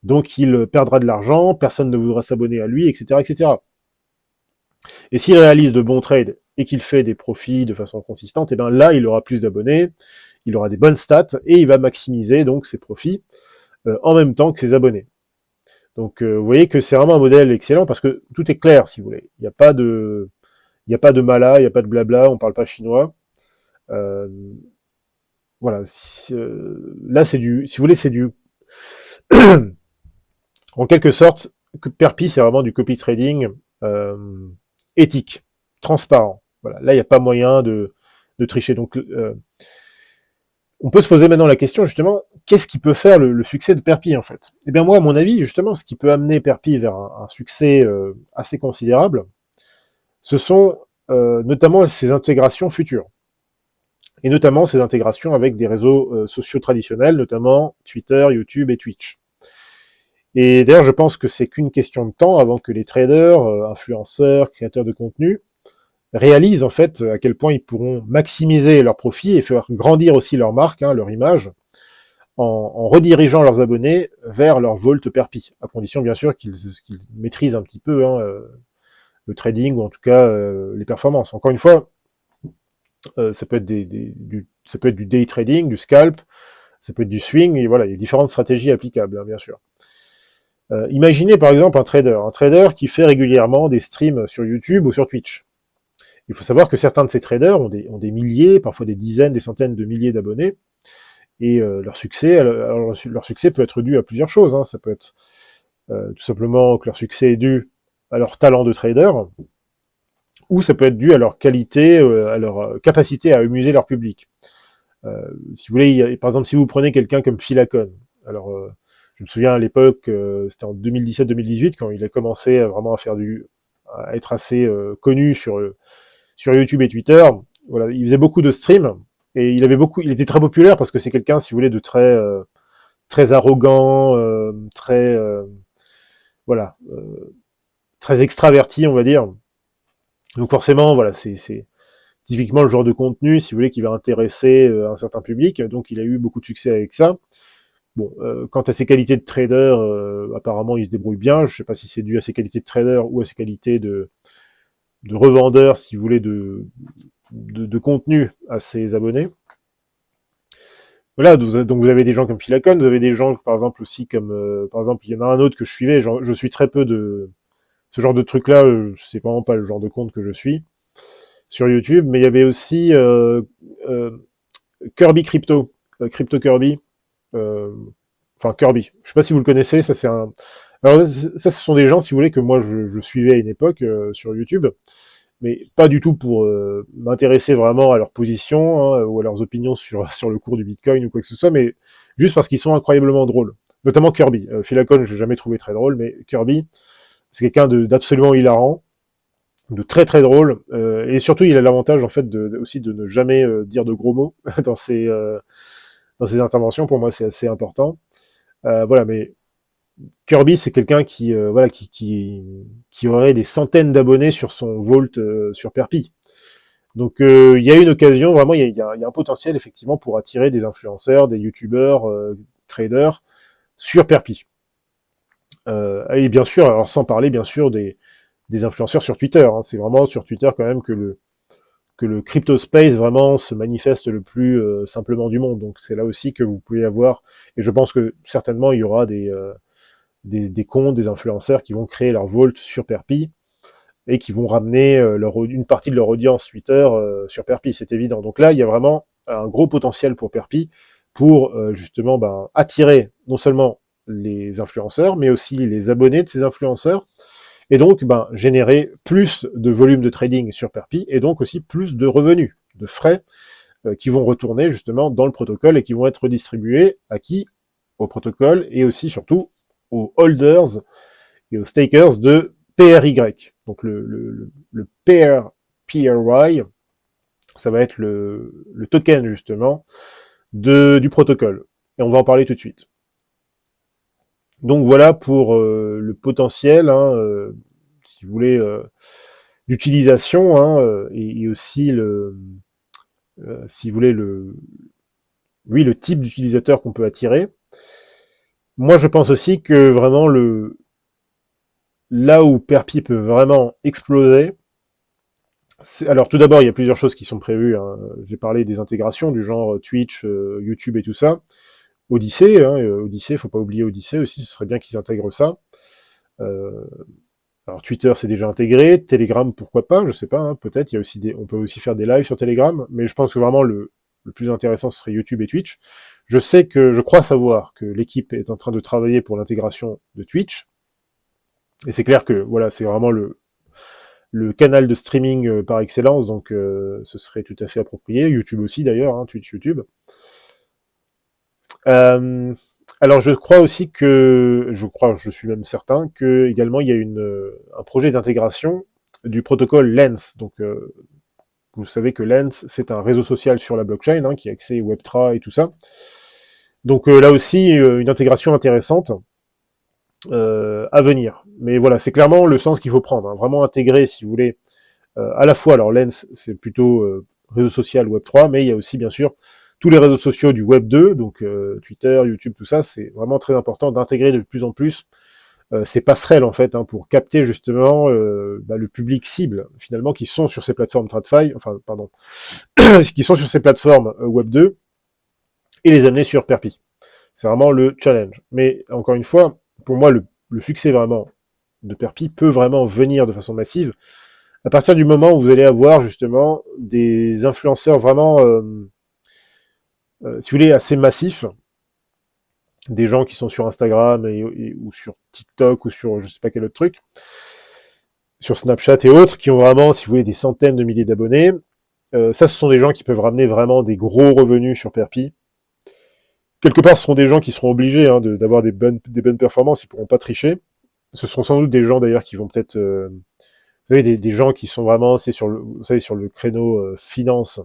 Donc il perdra de l'argent, personne ne voudra s'abonner à lui, etc., etc. Et s'il réalise de bons trades et qu'il fait des profits de façon consistante, eh ben là, il aura plus d'abonnés, il aura des bonnes stats et il va maximiser donc ses profits en même temps que ses abonnés. Donc vous voyez que c'est vraiment un modèle excellent parce que tout est clair, si vous voulez. Il n'y a pas de mala, il n'y a pas de blabla, on parle pas chinois. Euh, voilà. Là, si vous voulez, c'est du, en quelque sorte, Perpi, c'est vraiment du copy trading éthique, transparent. Voilà. Là, il n'y a pas moyen de tricher. Donc, on peut se poser maintenant la question, justement, qu'est-ce qui peut faire le succès de Perpi, en fait? Eh bien, moi, à mon avis, justement, ce qui peut amener Perpi vers un succès assez considérable, ce sont notamment ses intégrations futures. Et notamment ses intégrations avec des réseaux sociaux traditionnels, notamment Twitter, YouTube et Twitch. Et d'ailleurs, je pense que c'est qu'une question de temps avant que les traders, influenceurs, créateurs de contenu réalisent en fait à quel point ils pourront maximiser leurs profits et faire grandir aussi leur marque, hein, leur image, en redirigeant leurs abonnés vers leur vault Perpi, à condition bien sûr qu'ils maîtrisent un petit peu hein, le trading ou en tout cas les performances. Encore une fois, ça peut être ça peut être du day trading, du scalp, ça peut être du swing, et voilà, il y a différentes stratégies applicables, hein, bien sûr. Imaginez par exemple un trader qui fait régulièrement des streams sur YouTube ou sur Twitch. Il faut savoir que certains de ces traders ont des milliers, parfois des dizaines, des centaines de milliers d'abonnés, et leur succès peut être dû à plusieurs choses. Hein. Ça peut être tout simplement que leur succès est dû à leur talent de trader, ou ça peut être dû à leur qualité, à leur capacité à amuser leur public. Si vous voulez, par exemple, si vous prenez quelqu'un comme Phil Hacon, alors je me souviens à l'époque, c'était en 2017-2018 quand il a commencé vraiment à être assez connu sur YouTube et Twitter. Voilà, il faisait beaucoup de streams et il était très populaire parce que c'est quelqu'un, si vous voulez, de très arrogant, voilà, très extraverti, on va dire. Donc forcément, voilà, c'est typiquement le genre de contenu, si vous voulez, qui va intéresser un certain public. Donc il a eu beaucoup de succès avec ça. Bon, quant à ses qualités de trader, apparemment il se débrouille bien. Je ne sais pas si c'est dû à ses qualités de trader ou à ses qualités de revendeur, si vous voulez, de contenu à ses abonnés. Voilà, donc vous avez des gens comme Phil Hacon, vous avez des gens, par exemple, aussi comme, par exemple, il y en a un autre que je suivais, je suis très peu de ce genre de truc-là, c'est vraiment pas le genre de compte que je suis sur YouTube, mais il y avait aussi Kirby Crypto, Crypto Kirby, enfin Kirby, je sais pas si vous le connaissez, ça c'est un... Alors ça, ce sont des gens, si vous voulez, que moi je suivais à une époque sur YouTube, mais pas du tout pour m'intéresser vraiment à leur position hein, ou à leurs opinions sur le cours du Bitcoin ou quoi que ce soit, mais juste parce qu'ils sont incroyablement drôles. Notamment Kirby. Phil Hacon, je l'ai jamais trouvé très drôle, mais Kirby, c'est quelqu'un d'absolument hilarant, de très très drôle, et surtout il a l'avantage en fait aussi de ne jamais dire de gros mots dans ses interventions. Pour moi, c'est assez important. Voilà, mais Kirby, c'est quelqu'un qui, voilà, qui aurait des centaines d'abonnés sur son vault sur Perpi. Donc, il y a une occasion, vraiment, il y a un potentiel, effectivement, pour attirer des influenceurs, des youtubeurs, traders sur Perpi. Et bien sûr, alors sans parler, bien sûr, des influenceurs sur Twitter. Hein. C'est vraiment sur Twitter, quand même, que le crypto space, vraiment, se manifeste le plus simplement du monde. Donc, c'est là aussi que vous pouvez avoir, et je pense que, certainement, il y aura des comptes, des influenceurs qui vont créer leur vault sur Perpi et qui vont ramener une partie de leur audience Twitter sur Perpi, c'est évident. Donc là, il y a vraiment un gros potentiel pour Perpi pour justement attirer non seulement les influenceurs, mais aussi les abonnés de ces influenceurs, et donc générer plus de volume de trading sur Perpi, et donc aussi plus de revenus, de frais qui vont retourner justement dans le protocole et qui vont être redistribués à qui? Au protocole, et aussi surtout aux holders et aux stakers de PRY. Donc le PRY, ça va être le token justement du protocole. Et on va en parler tout de suite. Donc voilà pour le potentiel, hein, si vous voulez, d'utilisation, hein, et aussi si vous voulez, le type d'utilisateur qu'on peut attirer. Moi, je pense aussi que vraiment là où Perpi peut vraiment exploser, alors tout d'abord, il y a plusieurs choses qui sont prévues. Hein. J'ai parlé des intégrations du genre Twitch, YouTube et tout ça. Odyssey, hein, Odyssey, faut pas oublier Odyssey aussi, ce serait bien qu'ils intègrent ça. Euh, alors Twitter c'est déjà intégré, Telegram pourquoi pas, je sais pas, hein, peut-être, il y a aussi on peut aussi faire des lives sur Telegram, mais je pense que vraiment le plus intéressant ce serait YouTube et Twitch. Je crois savoir que l'équipe est en train de travailler pour l'intégration de Twitch, et c'est clair que voilà, c'est vraiment le canal de streaming par excellence, donc ce serait tout à fait approprié. YouTube aussi d'ailleurs, hein, Twitch, YouTube. Alors je crois aussi je suis même certain que également il y a un projet d'intégration du protocole Lens. Donc vous savez que Lens c'est un réseau social sur la blockchain hein, qui a accès au Web3 et tout ça. Donc là aussi une intégration intéressante à venir. Mais voilà, c'est clairement le sens qu'il faut prendre. Hein. Vraiment intégrer, si vous voulez, à la fois, alors Lens c'est plutôt réseau social Web3, mais il y a aussi bien sûr tous les réseaux sociaux du Web 2, donc Twitter, YouTube, tout ça, c'est vraiment très important d'intégrer de plus en plus ces passerelles en fait, hein, pour capter justement le public cible finalement qui sont sur ces plateformes TradFi, enfin pardon, qui sont sur ces plateformes Web 2 et les amener sur Perpi. C'est vraiment le challenge. Mais encore une fois, pour moi, le succès vraiment de Perpi peut vraiment venir de façon massive à partir du moment où vous allez avoir justement des influenceurs vraiment si vous voulez, assez massif, des gens qui sont sur Instagram ou sur TikTok ou sur je sais pas quel autre truc, sur Snapchat et autres, qui ont vraiment, si vous voulez, des centaines de milliers d'abonnés. Ça, ce sont des gens qui peuvent ramener vraiment des gros revenus sur Perpi. Quelque part, ce seront des gens qui seront obligés hein, d'avoir des bonnes performances, ils pourront pas tricher. Ce seront sans doute des gens d'ailleurs qui vont peut-être, vous savez, des gens qui sont vraiment, c'est sur vous savez, sur le créneau finance.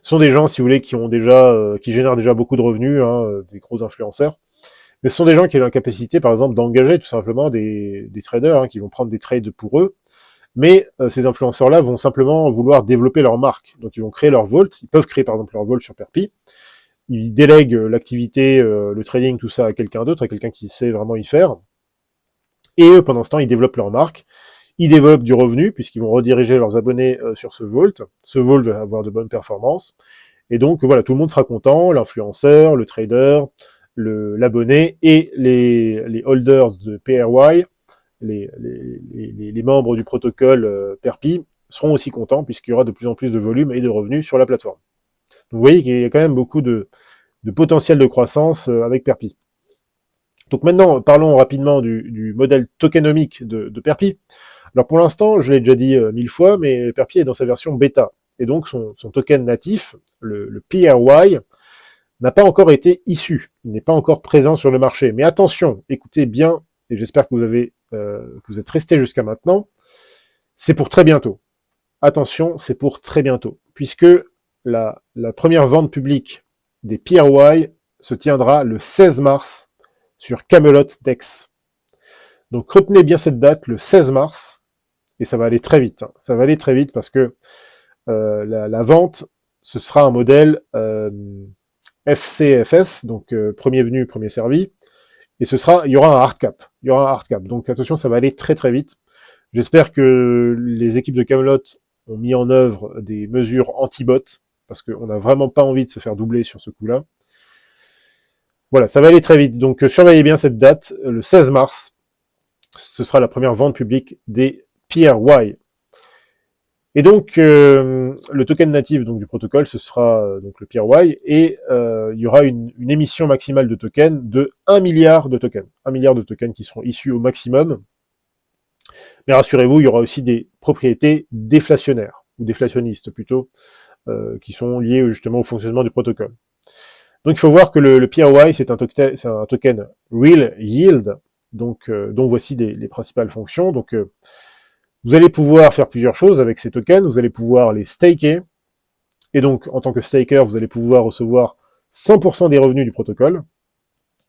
Ce sont des gens, si vous voulez, qui génèrent déjà beaucoup de revenus, hein, des gros influenceurs. Mais ce sont des gens qui ont la capacité, par exemple, d'engager tout simplement des traders hein, qui vont prendre des trades pour eux. Mais ces influenceurs-là vont simplement vouloir développer leur marque. Donc ils vont créer leur vault. Ils peuvent créer par exemple leur vault sur Perpi. Ils délèguent l'activité, le trading, tout ça à quelqu'un d'autre, à quelqu'un qui sait vraiment y faire. Et eux, pendant ce temps, ils développent leur marque. Ils développent du revenu puisqu'ils vont rediriger leurs abonnés sur ce vault. Ce vault va avoir de bonnes performances. Et donc voilà, tout le monde sera content, l'influenceur, le trader, l'abonné et les holders de PRY, les membres du protocole Perpi seront aussi contents puisqu'il y aura de plus en plus de volume et de revenus sur la plateforme. Donc vous voyez qu'il y a quand même beaucoup de potentiel de croissance avec Perpi. Donc maintenant, parlons rapidement du modèle tokenomique de Perpi. Alors pour l'instant, je l'ai déjà dit 1000 fois, mais Perpi est dans sa version bêta. Et donc son token natif, le PRY, n'a pas encore été issu. Il n'est pas encore présent sur le marché. Mais attention, écoutez bien, et j'espère que vous êtes restés jusqu'à maintenant, c'est pour très bientôt. Attention, c'est pour très bientôt. Puisque la première vente publique des PRY se tiendra le 16 mars sur Camelot Dex. Donc retenez bien cette date, le 16 mars, et ça va aller très vite. Hein. Ça va aller très vite parce que la vente, ce sera un modèle FCFS, donc premier venu, premier servi, et il y aura un hard cap. Il y aura un hard cap. Donc attention, ça va aller très très vite. J'espère que les équipes de Camelot ont mis en œuvre des mesures anti-bot, parce qu'on n'a vraiment pas envie de se faire doubler sur ce coup-là. Voilà, ça va aller très vite. Donc surveillez bien cette date, le 16 mars, ce sera la première vente publique des PRY. Et donc, le token natif donc, du protocole, ce sera donc le PRY, et il y aura une émission maximale de tokens de 1 milliard de tokens. 1 milliard de tokens qui seront issus au maximum. Mais rassurez-vous, il y aura aussi des propriétés déflationnaires, ou déflationnistes plutôt, qui sont liées justement au fonctionnement du protocole. Donc il faut voir que le PRY, c'est un token Real Yield, donc, dont voici les principales fonctions. Donc vous allez pouvoir faire plusieurs choses avec ces tokens, vous allez pouvoir les staker, et donc en tant que staker, vous allez pouvoir recevoir 100% des revenus du protocole,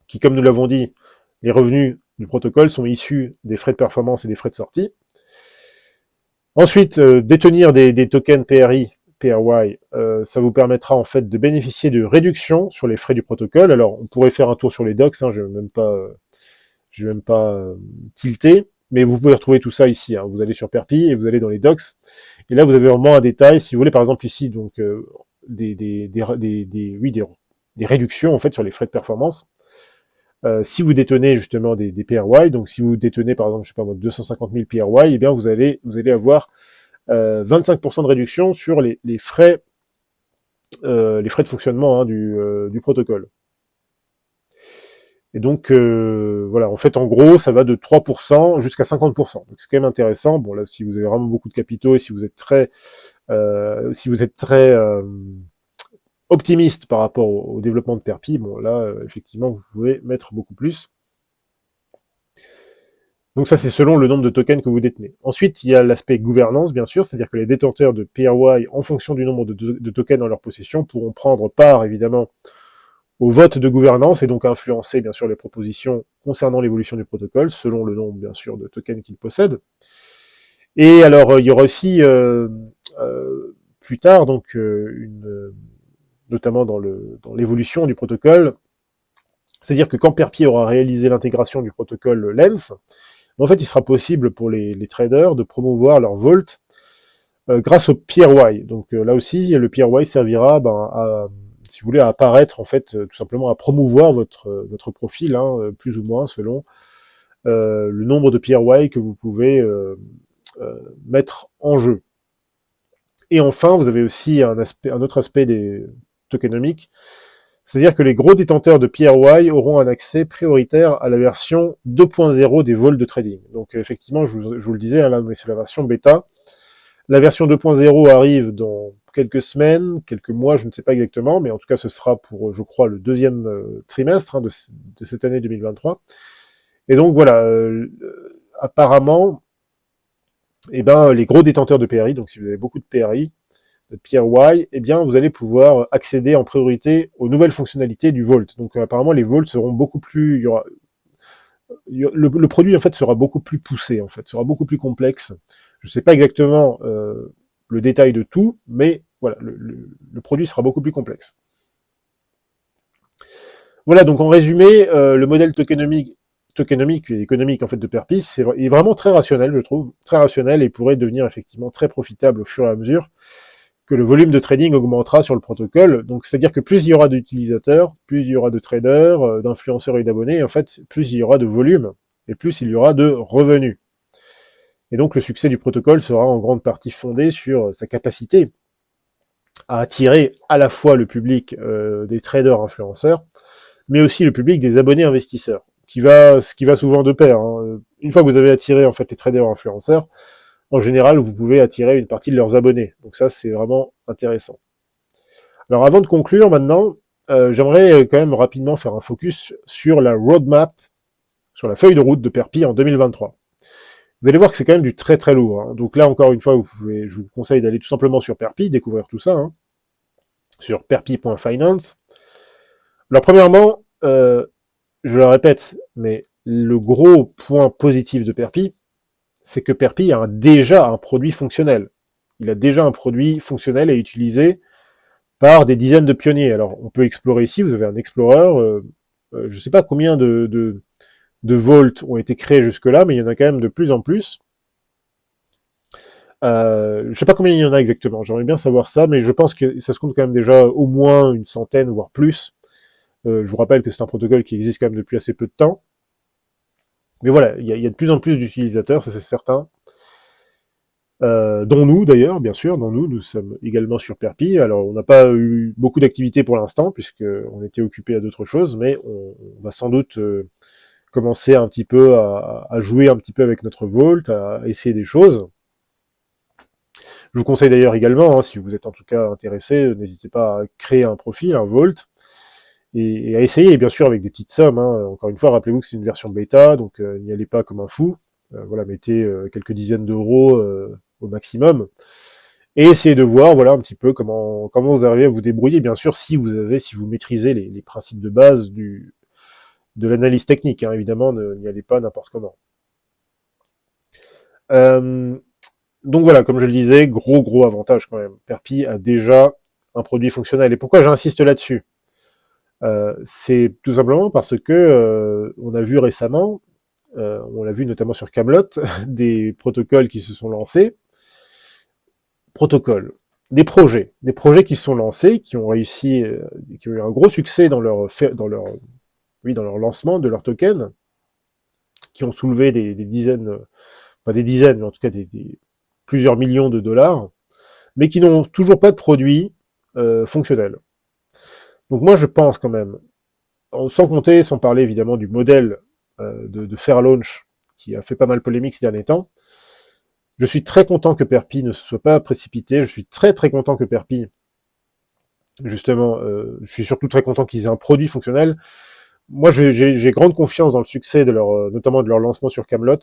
qui comme nous l'avons dit, les revenus du protocole sont issus des frais de performance et des frais de sortie. Ensuite, détenir des tokens PRY, ça vous permettra en fait de bénéficier de réductions sur les frais du protocole. Alors on pourrait faire un tour sur les docs, hein, je vais même pas tilter. Mais vous pouvez retrouver tout ça ici. Hein. Vous allez sur Perpi et vous allez dans les docs. Et là, vous avez vraiment un détail. Si vous voulez, par exemple, ici, donc des des réductions en fait sur les frais de performance. Si vous détenez justement des PRY, donc si vous détenez par exemple, je sais pas moi, 250 000 PRY, eh bien vous allez avoir 25% de réduction sur les frais de fonctionnement du protocole. Et donc voilà, en fait en gros ça va de 3% jusqu'à 50%. Donc c'est quand même intéressant. Bon là, si vous avez vraiment beaucoup de capitaux et si vous êtes très optimiste par rapport au développement de Perpi, bon là effectivement vous pouvez mettre beaucoup plus. Donc ça c'est selon le nombre de tokens que vous détenez. Ensuite il y a l'aspect gouvernance bien sûr, c'est-à-dire que les détenteurs de PRY en fonction du nombre de tokens dans leur possession pourront prendre part évidemment au vote de gouvernance et donc influencer bien sûr les propositions concernant l'évolution du protocole selon le nombre bien sûr de tokens qu'ils possèdent. Et alors il y aura aussi plus tard donc notamment dans l'évolution du protocole, c'est-à-dire que quand Perpi aura réalisé l'intégration du protocole Lens, en fait il sera possible pour les traders de promouvoir leur vault grâce au PRY. Donc là aussi le PRY servira à, si vous voulez, à apparaître en fait tout simplement à promouvoir votre profil, hein, plus ou moins selon le nombre de PRY que vous pouvez mettre en jeu. Et enfin, vous avez aussi un autre aspect des tokenomiques, c'est-à-dire que les gros détenteurs de PRY auront un accès prioritaire à la version 2.0 des vols de trading. Donc effectivement, je vous le disais, hein, là c'est la version bêta. La version 2.0 arrive dans quelques semaines, quelques mois, je ne sais pas exactement, mais en tout cas ce sera pour, je crois, le deuxième trimestre de cette année 2023. Et donc voilà, apparemment, eh ben, les gros détenteurs de PRI, donc si vous avez beaucoup de PRI, de PRY, eh bien vous allez pouvoir accéder en priorité aux nouvelles fonctionnalités du Vault. Donc apparemment les Vaults seront beaucoup plus, le produit en fait sera beaucoup plus poussé, en fait, sera beaucoup plus complexe. Je ne sais pas exactement le détail de tout, mais voilà, le produit sera beaucoup plus complexe. Voilà, donc en résumé, le modèle tokenomique et économique en fait de Perpi est vraiment très rationnel, je trouve, très rationnel et pourrait devenir effectivement très profitable au fur et à mesure que le volume de trading augmentera sur le protocole. Donc c'est-à-dire que plus il y aura d'utilisateurs, plus il y aura de traders, d'influenceurs et d'abonnés, en fait, plus il y aura de volume et plus il y aura de revenus. Et donc le succès du protocole sera en grande partie fondé sur sa capacité à attirer à la fois le public des traders influenceurs, mais aussi le public des abonnés investisseurs, ce qui va souvent de pair. Hein. Une fois que vous avez attiré en fait les traders influenceurs, en général, vous pouvez attirer une partie de leurs abonnés. Donc ça, c'est vraiment intéressant. Alors avant de conclure maintenant, j'aimerais quand même rapidement faire un focus sur la roadmap, sur la feuille de route de Perpi en 2023. Vous allez voir que c'est quand même du très très lourd. Hein. Donc là, encore une fois, je vous conseille d'aller tout simplement sur Perpi, découvrir tout ça, hein, sur perpi.finance. Alors premièrement, je le répète, mais le gros point positif de Perpi, c'est que Perpi a déjà un produit fonctionnel. Il a déjà un produit fonctionnel à utiliser par des dizaines de pionniers. Alors, on peut explorer ici, vous avez un Explorer, je ne sais pas combien de Vault ont été créés jusque-là, mais il y en a quand même de plus en plus. Je ne sais pas combien il y en a exactement, j'aimerais bien savoir ça, mais je pense que ça se compte quand même déjà au moins une centaine, voire plus. Je vous rappelle que c'est un protocole qui existe quand même depuis assez peu de temps. Mais voilà, il y a de plus en plus d'utilisateurs, ça c'est certain. Dont nous d'ailleurs, bien sûr, nous sommes également sur Perpi. Alors on n'a pas eu beaucoup d'activités pour l'instant, puisqu'on était occupé à d'autres choses, mais on va sans doute commencer un petit peu à jouer un petit peu avec notre Vault, à essayer des choses. Je vous conseille d'ailleurs également, hein, si vous êtes en tout cas intéressé, n'hésitez pas à créer un profil, un Vault, et à essayer, et bien sûr avec des petites sommes. Hein. Encore une fois, rappelez-vous que c'est une version bêta, donc n'y allez pas comme un fou. Voilà, mettez quelques dizaines d'euros au maximum, et essayez de voir, voilà, un petit peu comment vous arrivez à vous débrouiller, bien sûr, si vous maîtrisez les principes de base de l'analyse technique, hein, évidemment, n'y allez pas n'importe comment. Donc voilà, comme je le disais, gros avantage quand même. Perpi a déjà un produit fonctionnel. Et pourquoi j'insiste là-dessus? C'est tout simplement parce que on a vu récemment, on l'a vu notamment sur Camelot, des protocoles qui se sont lancés. Protocole. des projets qui se sont lancés, qui ont réussi, qui ont eu un gros succès dans leur lancement de leur token, qui ont soulevé des dizaines, pas des dizaines, mais en tout cas plusieurs millions de dollars, mais qui n'ont toujours pas de produit fonctionnel. Donc moi je pense quand même, sans parler évidemment du modèle de Fair Launch, qui a fait pas mal polémique ces derniers temps, je suis très content que Perpi ne se soit pas précipité, je suis très très content que Perpi, justement, je suis surtout très content qu'ils aient un produit fonctionnel. Moi j'ai grande confiance dans le succès de notamment de leur lancement sur Camelot,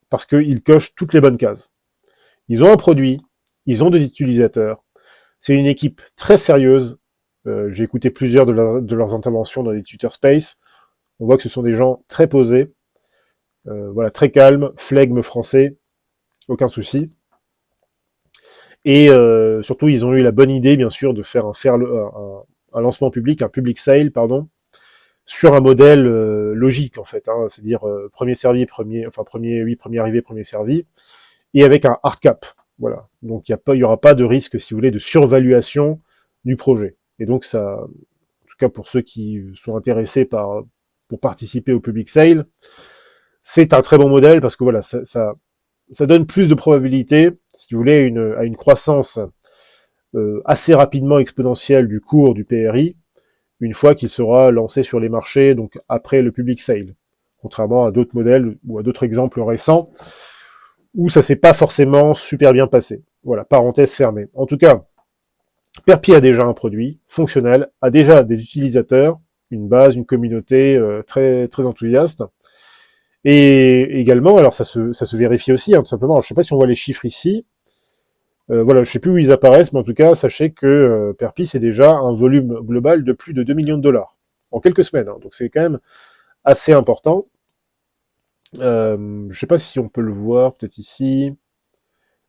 parce qu'ils cochent toutes les bonnes cases. Ils ont un produit, ils ont des utilisateurs, c'est une équipe très sérieuse. J'ai écouté plusieurs de leurs interventions dans les Twitter Space. On voit que ce sont des gens très posés, voilà, très calmes, flegme français, aucun souci. Et surtout, ils ont eu la bonne idée, bien sûr, de faire un lancement public, un public sale, pardon, sur un modèle logique, en fait, hein, c'est-à-dire premier servi, premier arrivé, premier servi, et avec un hard cap. Voilà. Donc il y aura pas de risque, si vous voulez, de survaluation du projet. Et donc ça, en tout cas pour ceux qui sont intéressés pour participer au public sale, c'est un très bon modèle parce que voilà, ça donne plus de probabilité, si vous voulez, à une croissance assez rapidement exponentielle du cours du PRI, une fois qu'il sera lancé sur les marchés, donc après le public sale. Contrairement à d'autres modèles ou à d'autres exemples récents, où ça s'est pas forcément super bien passé. Voilà, parenthèse fermée. En tout cas, Perpi a déjà un produit fonctionnel, a déjà des utilisateurs, une base, une communauté très très enthousiaste. Et également, alors ça se vérifie aussi, hein, tout simplement. Alors, je sais pas si on voit les chiffres ici. Voilà, je sais plus où ils apparaissent, mais en tout cas, sachez que Perpi, c'est déjà un volume global de plus de 2 millions de dollars en quelques semaines. Hein, donc c'est quand même assez important. Je sais pas si on peut le voir, peut-être ici.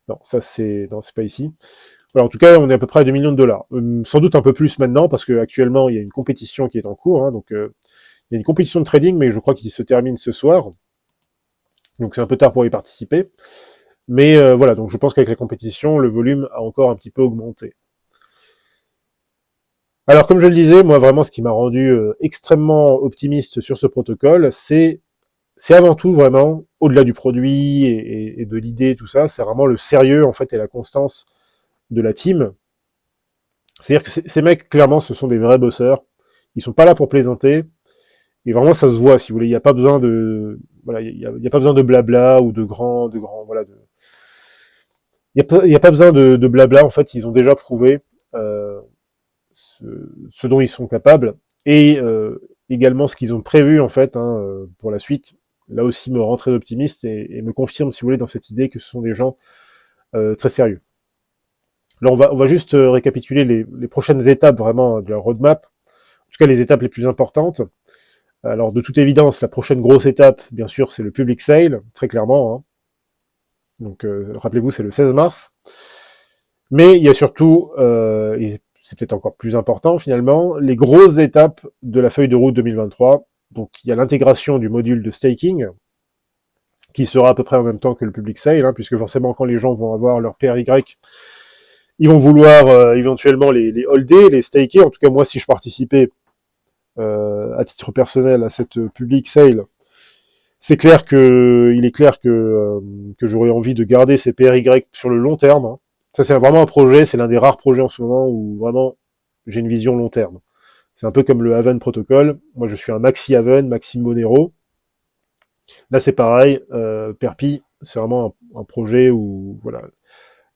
Non, c'est pas ici. Voilà, en tout cas, on est à peu près à 2 millions de dollars. Sans doute un peu plus maintenant, parce qu'actuellement, il y a une compétition qui est en cours. Hein, donc, il y a une compétition de trading, mais je crois qu'il se termine ce soir. Donc, c'est un peu tard pour y participer. Mais voilà, donc je pense qu'avec la compétition, le volume a encore un petit peu augmenté. Alors, comme je le disais, moi, vraiment, ce qui m'a rendu extrêmement optimiste sur ce protocole, c'est avant tout, vraiment, au-delà du produit et de l'idée, tout ça, c'est vraiment le sérieux, en fait, et la constance de la team. C'est-à-dire que ces mecs, clairement, ce sont des vrais bosseurs. Ils sont pas là pour plaisanter. Et vraiment, ça se voit, si vous voulez. Il n'y a pas besoin de, voilà, il y a pas besoin de blabla ou voilà. Il y a pas besoin de blabla. En fait, ils ont déjà prouvé euh, ce dont ils sont capables et également ce qu'ils ont prévu en fait pour la suite. Là aussi, me rend très optimiste et me confirme, si vous voulez, dans cette idée que ce sont des gens très sérieux. Là, on va juste récapituler les prochaines étapes vraiment de la roadmap, en tout cas les étapes les plus importantes. Alors, de toute évidence, la prochaine grosse étape, bien sûr, c'est le public sale, très clairement. Hein. Donc, rappelez-vous, c'est le 16 mars. Mais il y a surtout, et c'est peut-être encore plus important finalement, les grosses étapes de la feuille de route 2023. Donc, il y a l'intégration du module de staking, qui sera à peu près en même temps que le public sale, hein, puisque forcément, quand les gens vont avoir leur PRY, ils vont vouloir éventuellement les holder, les staker. En tout cas, moi, si je participais à titre personnel à cette public sale, il est clair que j'aurais envie de garder ces PRY sur le long terme. Hein. Ça, c'est vraiment un projet, c'est l'un des rares projets en ce moment où vraiment j'ai une vision long terme. C'est un peu comme le Haven Protocol. Moi, je suis un maxi Haven, maxi Monero. Là, c'est pareil. Perpi, c'est vraiment un projet où, voilà,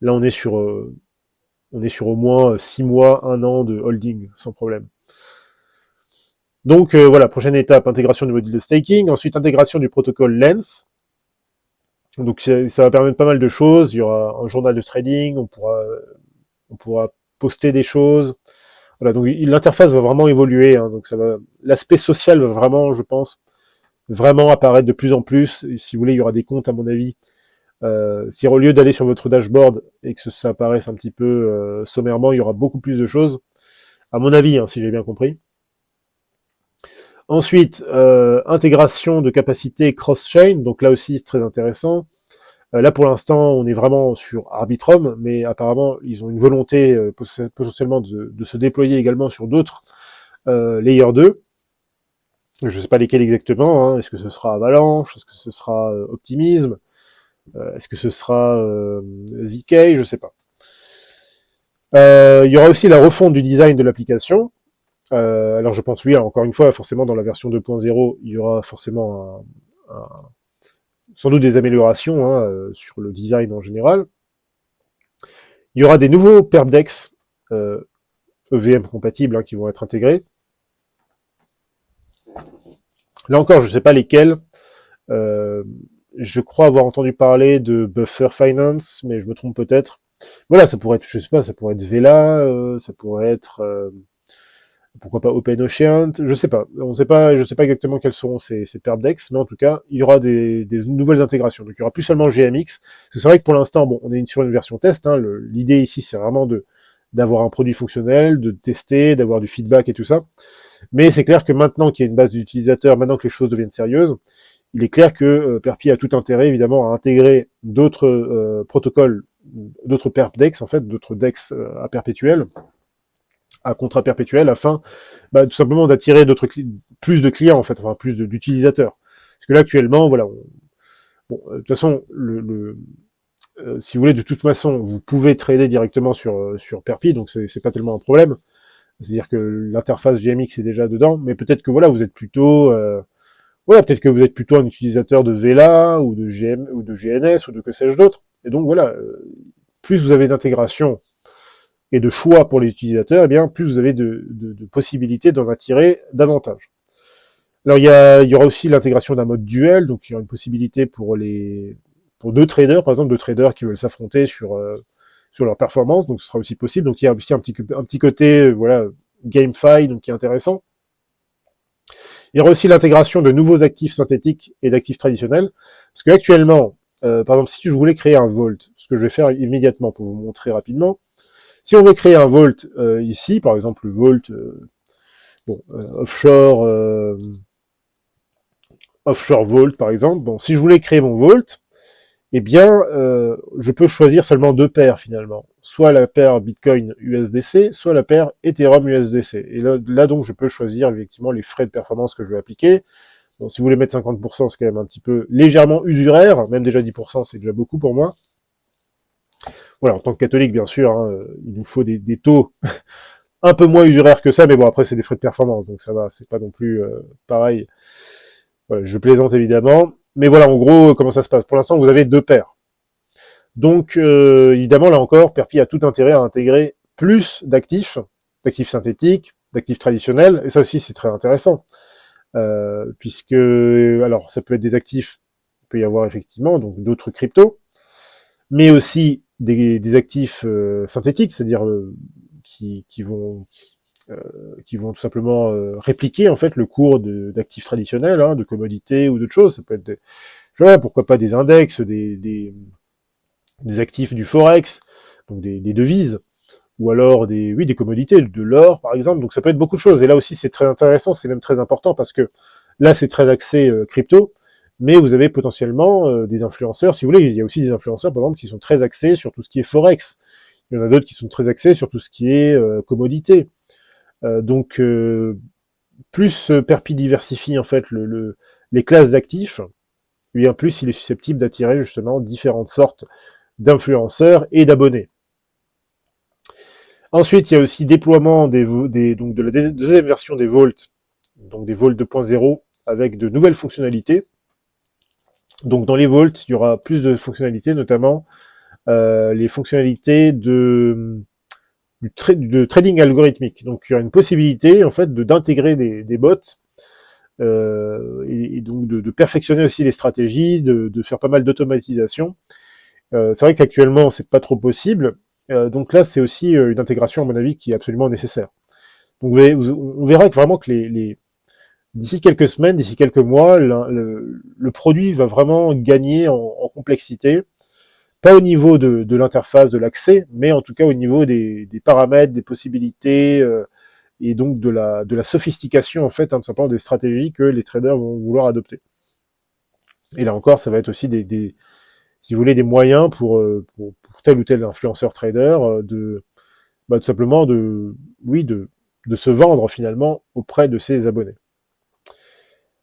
là, on est sur au moins 6 mois, 1 an de holding, sans problème. Donc voilà, prochaine étape, intégration du module de staking, ensuite intégration du protocole Lens. Donc ça va permettre pas mal de choses, il y aura un journal de trading, on pourra poster des choses. Voilà, donc l'interface va vraiment évoluer, hein, donc l'aspect social va vraiment, je pense, vraiment apparaître de plus en plus. Et si vous voulez, il y aura des comptes, à mon avis. Si au lieu d'aller sur votre dashboard et que ça apparaisse un petit peu sommairement, il y aura beaucoup plus de choses. À mon avis, hein, si j'ai bien compris. Ensuite, intégration de capacités cross-chain, donc là aussi c'est très intéressant. Là, pour l'instant, on est vraiment sur Arbitrum, mais apparemment, ils ont une volonté potentiellement de se déployer également sur d'autres Layer 2. Je ne sais pas lesquels exactement. Hein. Est-ce que ce sera Avalanche? Est-ce que ce sera Optimism? Est-ce que ce sera ZK? Je ne sais pas. Il y aura aussi la refonte du design de l'application. Alors je pense, oui, encore une fois, forcément, dans la version 2.0, il y aura forcément sans doute des améliorations sur le design en général. Il y aura des nouveaux perpdex EVM compatibles qui vont être intégrés. Là encore, je ne sais pas lesquels. Je crois avoir entendu parler de Buffer Finance, mais je me trompe peut-être. Voilà, ça pourrait être, je sais pas, ça pourrait être Vela, ça pourrait être, pourquoi pas OpenOcean, je sais pas. On sait pas, je sais pas exactement quels seront ces perpdex, mais en tout cas, il y aura des nouvelles intégrations. Donc il y aura plus seulement GMX. C'est vrai que pour l'instant, bon, on est sur une version test. Hein, l'idée ici, c'est vraiment d'avoir un produit fonctionnel, de tester, d'avoir du feedback et tout ça. Mais c'est clair que maintenant qu'il y a une base d'utilisateurs, maintenant que les choses deviennent sérieuses, il est clair que Perpi a tout intérêt, évidemment, à intégrer d'autres protocoles, d'autres perpdex, en fait, d'autres dex à perpétuel, à contrat perpétuel, afin tout simplement d'attirer plus de clients, en fait, enfin plus d'utilisateurs. Parce que là, actuellement, voilà, bon, de toute façon, si vous voulez, de toute façon, vous pouvez trader directement sur Perpi, donc c'est pas tellement un problème. C'est-à-dire que l'interface GMX est déjà dedans, mais peut-être que voilà, vous êtes plutôt peut-être que vous êtes plutôt un utilisateur de Vela ou de GM ou de GNS ou de que sais-je d'autre. Et donc voilà, plus vous avez d'intégration et de choix pour les utilisateurs, eh bien plus vous avez de possibilités d'en attirer davantage. Alors il y aura aussi l'intégration d'un mode duel, donc il y aura une possibilité pour deux traders, par exemple deux traders qui veulent s'affronter sur leur performance, donc ce sera aussi possible. Donc il y a aussi un petit côté voilà GameFi, donc qui est intéressant. Il y aura aussi l'intégration de nouveaux actifs synthétiques et d'actifs traditionnels, parce que actuellement, par exemple, si je voulais créer un Vault, ce que je vais faire immédiatement pour vous montrer rapidement, si on veut créer un Vault ici, par exemple le Vault offshore Vault par exemple, bon, si je voulais créer mon Vault, eh bien, je peux choisir seulement deux paires finalement, soit la paire Bitcoin USDC, soit la paire Ethereum USDC. Et là donc, je peux choisir effectivement les frais de performance que je veux appliquer. Bon, si vous voulez mettre 50%, c'est quand même un petit peu légèrement usuraire, même déjà 10%, c'est déjà beaucoup pour moi. Voilà, en tant que catholique, bien sûr, hein, il nous faut des taux un peu moins usuraires que ça, mais bon, après, c'est des frais de performance, donc ça va, c'est pas non plus pareil. Voilà, je plaisante évidemment. Mais voilà, en gros, comment ça se passe? Pour l'instant, vous avez deux paires. Donc, évidemment, là encore, Perpi a tout intérêt à intégrer plus d'actifs synthétiques, d'actifs traditionnels, et ça aussi, c'est très intéressant. Puisque, alors, ça peut être des actifs, il peut y avoir effectivement donc d'autres cryptos, mais aussi des actifs synthétiques, c'est-à-dire qui vont tout simplement répliquer en fait le cours d'actifs traditionnels, hein, de commodités ou d'autres choses. Ça peut être pourquoi pas des index, des actifs du forex, donc des devises, ou alors des commodités, de l'or par exemple. Donc ça peut être beaucoup de choses. Et là aussi c'est très intéressant, c'est même très important parce que là c'est très axé crypto, mais vous avez potentiellement des influenceurs, si vous voulez. Il y a aussi des influenceurs par exemple qui sont très axés sur tout ce qui est forex. Il y en a d'autres qui sont très axés sur tout ce qui est commodité. Donc plus Perpi diversifie en fait les classes d'actifs, et bien plus il est susceptible d'attirer justement différentes sortes d'influenceurs et d'abonnés. Ensuite, il y a aussi déploiement donc de la deuxième version des Vault, donc des Vault 2.0, avec de nouvelles fonctionnalités. Donc dans les Vault, il y aura plus de fonctionnalités, notamment les fonctionnalités de trading algorithmique. Donc il y aura une possibilité en fait d'intégrer des bots et donc de perfectionner aussi les stratégies, de faire pas mal d'automatisation. C'est vrai qu'actuellement c'est pas trop possible. Donc là c'est aussi une intégration à mon avis qui est absolument nécessaire. Donc on verra que vraiment que d'ici quelques semaines, d'ici quelques mois, le produit va vraiment gagner en complexité. Pas au niveau de l'interface, de l'accès, mais en tout cas au niveau des paramètres, des possibilités, et donc de la sophistication, en fait, tout simplement des stratégies que les traders vont vouloir adopter. Et là encore, ça va être aussi si vous voulez, des moyens pour tel ou tel influenceur trader tout simplement de se vendre finalement auprès de ses abonnés.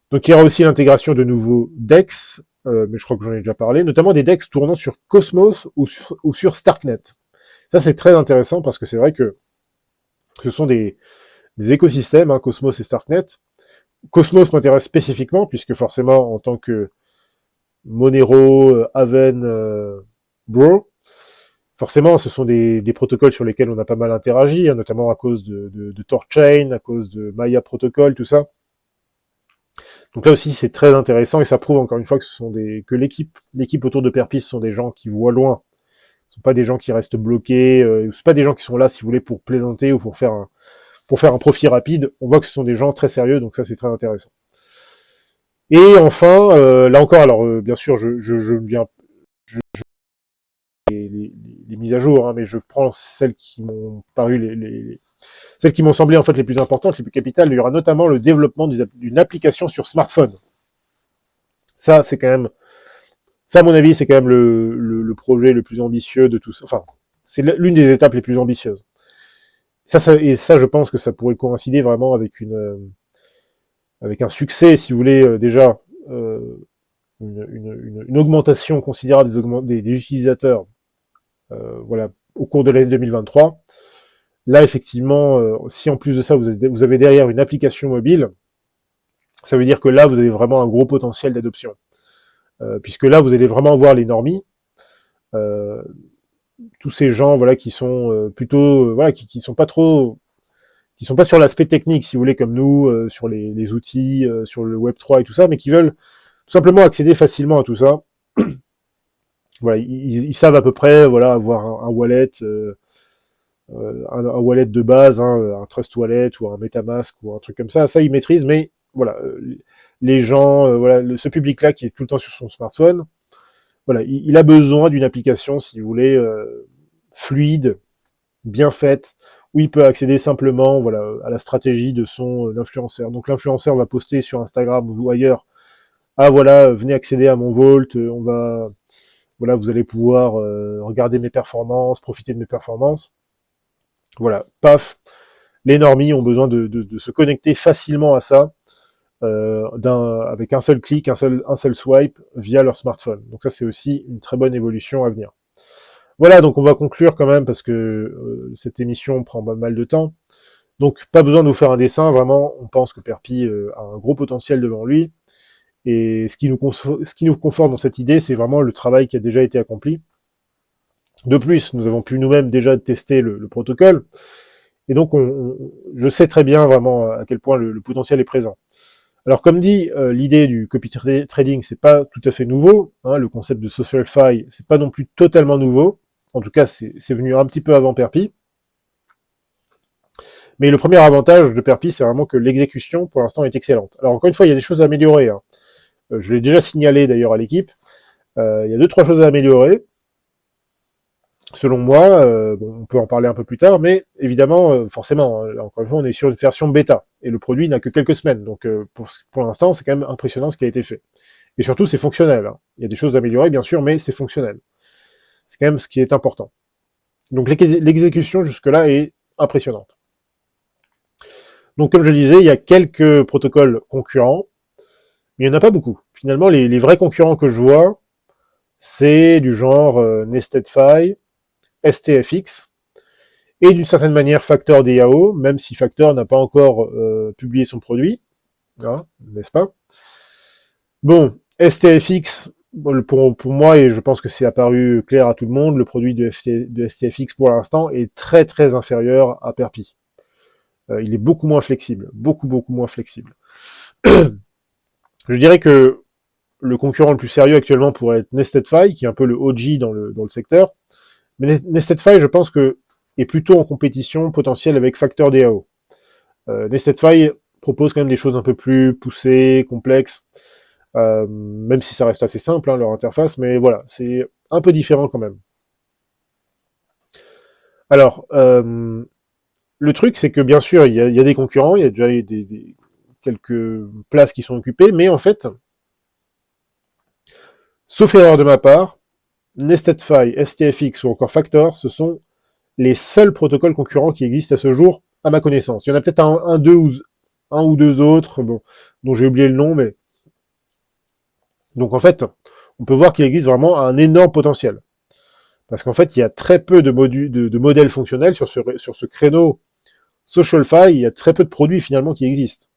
Donc il y aura aussi l'intégration de nouveaux DEX, mais je crois que j'en ai déjà parlé, notamment des DEX tournant sur Cosmos ou sur Starknet. Ça c'est très intéressant parce que c'est vrai que ce sont des écosystèmes, hein, Cosmos et Starknet. Cosmos m'intéresse spécifiquement puisque forcément en tant que Monero, Aven, Bro, forcément ce sont des protocoles sur lesquels on a pas mal interagi, hein, notamment à cause de Torchain, à cause de Maya Protocol, tout ça. Donc là aussi, c'est très intéressant et ça prouve encore une fois que l'équipe autour de Perpis sont des gens qui voient loin. Ce sont pas des gens qui restent bloqués, c'est pas des gens qui sont là, si vous voulez, pour plaisanter ou pour faire un profit rapide. On voit que ce sont des gens très sérieux, donc ça c'est très intéressant. Et enfin, là encore, alors bien sûr, je viens les mises à jour, hein, mais je prends celles qui m'ont paru celles qui m'ont semblé en fait les plus importantes, les plus capitales. Il y aura notamment le développement d'une application sur smartphone. Ça, c'est quand même, ça à mon avis, c'est quand même le projet le plus ambitieux de tout ça. Enfin, c'est l'une des étapes les plus ambitieuses. Et ça, je pense que ça pourrait coïncider vraiment avec un succès, si vous voulez, déjà une augmentation considérable des utilisateurs, voilà, au cours de l'année 2023. Là, effectivement, si en plus de ça, vous avez derrière une application mobile, ça veut dire que là, vous avez vraiment un gros potentiel d'adoption. Puisque là, vous allez vraiment voir les normies, tous ces gens, voilà, qui sont plutôt, voilà, qui sont pas trop, qui sont pas sur l'aspect technique, si vous voulez, comme nous, sur les outils, sur le Web3 et tout ça, mais qui veulent tout simplement accéder facilement à tout ça. Voilà, ils savent à peu près, voilà, avoir un wallet, un wallet de base, hein, un Trust Wallet ou un MetaMask ou un truc comme ça ils maîtrisent, mais voilà, les gens, voilà, ce public-là qui est tout le temps sur son smartphone, voilà, il a besoin d'une application, si vous voulez, fluide, bien faite, où il peut accéder simplement, voilà, à la stratégie de son influenceur. Donc l'influenceur va poster sur Instagram ou ailleurs, ah voilà, venez accéder à mon Vault, voilà, vous allez pouvoir regarder mes performances, profiter de mes performances. Voilà, paf, les normies ont besoin de se connecter facilement à ça, avec un seul clic, un seul swipe via leur smartphone. Donc ça, c'est aussi une très bonne évolution à venir. Voilà, donc on va conclure quand même parce que cette émission prend pas mal de temps. Donc pas besoin de vous faire un dessin, vraiment, on pense que Perpi a un gros potentiel devant lui. Et ce qui nous conforte dans cette idée, c'est vraiment le travail qui a déjà été accompli. De plus, nous avons pu nous-mêmes déjà tester le protocole. Et donc, je sais très bien vraiment à quel point le potentiel est présent. Alors, comme dit, l'idée du copy trading, c'est pas tout à fait nouveau. Hein, le concept de SocialFi, c'est pas non plus totalement nouveau. En tout cas, c'est venu un petit peu avant Perpi. Mais le premier avantage de Perpi, c'est vraiment que l'exécution, pour l'instant, est excellente. Alors, encore une fois, il y a des choses à améliorer. Hein. Je l'ai déjà signalé d'ailleurs à l'équipe. Il y a 2-3 choses à améliorer. Selon moi, bon, on peut en parler un peu plus tard, mais évidemment, forcément, encore une fois, on est sur une version bêta, et le produit n'a que quelques semaines, donc pour l'instant, c'est quand même impressionnant ce qui a été fait. Et surtout, c'est fonctionnel. Hein. Il y a des choses à améliorer, bien sûr, mais c'est fonctionnel. C'est quand même ce qui est important. Donc l'exécution jusque-là est impressionnante. Donc comme je disais, il y a quelques protocoles concurrents, mais il n'y en a pas beaucoup. Finalement, les vrais concurrents que je vois, c'est du genre NestedFi, STFX, et d'une certaine manière Factor DAO, même si Factor n'a pas encore publié son produit, hein, n'est-ce pas? Bon, STFX, pour moi, et je pense que c'est apparu clair à tout le monde, le produit de STFX pour l'instant est très très inférieur à Perpi. Il est beaucoup moins flexible, beaucoup moins flexible. Je dirais que le concurrent le plus sérieux actuellement pourrait être NestedFi, qui est un peu le OG dans le secteur. Mais NestedFi, je pense que est plutôt en compétition potentielle avec Factor DAO. NestedFi propose quand même des choses un peu plus poussées, complexes, même si ça reste assez simple, hein, leur interface, mais voilà, c'est un peu différent quand même. Alors, le truc, c'est que bien sûr, il y a des concurrents, il y a déjà quelques places qui sont occupées, mais en fait, sauf erreur de ma part, Nested-Fi, STFX ou encore Factor, ce sont les seuls protocoles concurrents qui existent à ce jour, à ma connaissance. Il y en a peut-être un ou deux autres, bon, dont j'ai oublié le nom, mais... Donc en fait, on peut voir qu'il existe vraiment un énorme potentiel. Parce qu'en fait, il y a très peu de modèles fonctionnels sur ce créneau SocialFi, il y a très peu de produits finalement qui existent.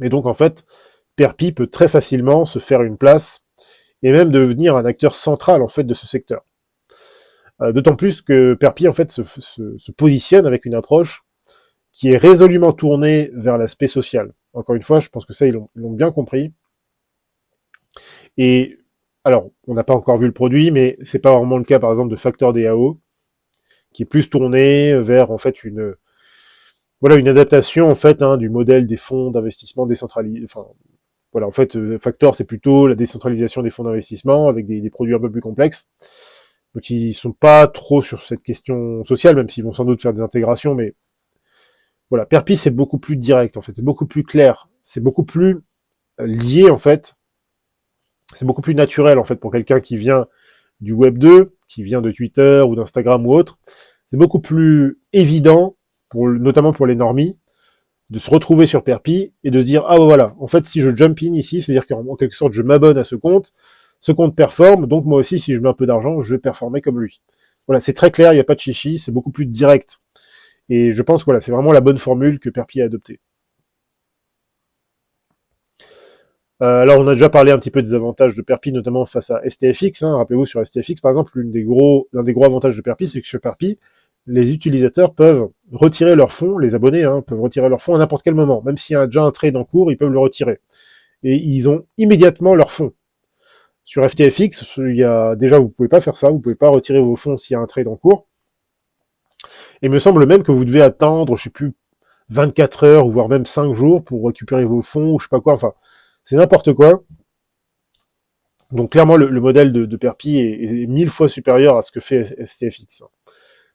Et donc en fait, Perpi peut très facilement se faire une place et même devenir un acteur central en fait de ce secteur. D'autant plus que Perpi en fait se positionne avec une approche qui est résolument tournée vers l'aspect social. Encore une fois, je pense que ça ils l'ont bien compris. Et alors, on n'a pas encore vu le produit, mais c'est pas vraiment le cas par exemple de Factor DAO, qui est plus tourné vers en fait une adaptation en fait du modèle des fonds d'investissement décentralisés. Enfin, voilà, en fait, Factor c'est plutôt la décentralisation des fonds d'investissement avec des produits un peu plus complexes. Donc ils sont pas trop sur cette question sociale, même s'ils vont sans doute faire des intégrations, mais voilà, Perpi c'est beaucoup plus direct en fait, c'est beaucoup plus clair, c'est beaucoup plus lié en fait, c'est beaucoup plus naturel en fait pour quelqu'un qui vient du Web 2, qui vient de Twitter ou d'Instagram ou autre, c'est beaucoup plus évident, notamment pour les normies, de se retrouver sur Perpi et de se dire ah voilà, en fait si je jump in ici, c'est-à-dire qu'en quelque sorte je m'abonne à ce compte performe, donc moi aussi si je mets un peu d'argent, je vais performer comme lui. Voilà, c'est très clair, il n'y a pas de chichi, c'est beaucoup plus direct. Et je pense que voilà, c'est vraiment la bonne formule que Perpi a adoptée. Alors on a déjà parlé un petit peu des avantages de Perpi, notamment face à STFX. Rappelez-vous sur STFX, par exemple, l'un des gros avantages de Perpi, c'est que sur Perpi, les utilisateurs peuvent retirer leurs fonds, les abonnés peuvent retirer leurs fonds à n'importe quel moment. Même s'il y a déjà un trade en cours, ils peuvent le retirer. Et ils ont immédiatement leurs fonds. Sur FTFX, déjà, vous pouvez pas faire ça, vous pouvez pas retirer vos fonds s'il y a un trade en cours. Et il me semble même que vous devez attendre, je sais plus, 24 heures, ou voire même 5 jours pour récupérer vos fonds, ou je sais pas quoi, enfin, c'est n'importe quoi. Donc clairement, le modèle de Perpi est 1000 fois supérieur à ce que fait STFX.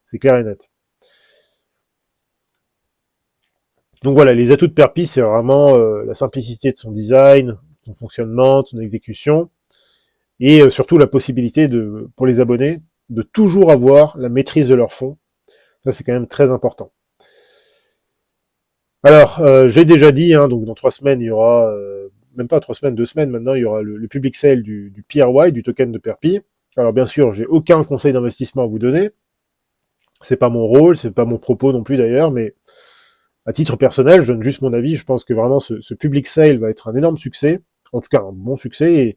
C'est clair et net. Donc voilà, les atouts de Perpi, c'est vraiment la simplicité de son design, son fonctionnement, de son exécution, et surtout la possibilité pour les abonnés de toujours avoir la maîtrise de leurs fonds. Ça, c'est quand même très important. Alors, j'ai déjà dit, donc dans 3 semaines, il y aura, même pas 3 semaines, 2 semaines maintenant, il y aura le public sale du PRY, du token de Perpi. Alors bien sûr, j'ai aucun conseil d'investissement à vous donner. C'est pas mon rôle, c'est pas mon propos non plus d'ailleurs, mais à titre personnel, je donne juste mon avis. Je pense que vraiment ce public sale va être un énorme succès, en tout cas un bon succès, et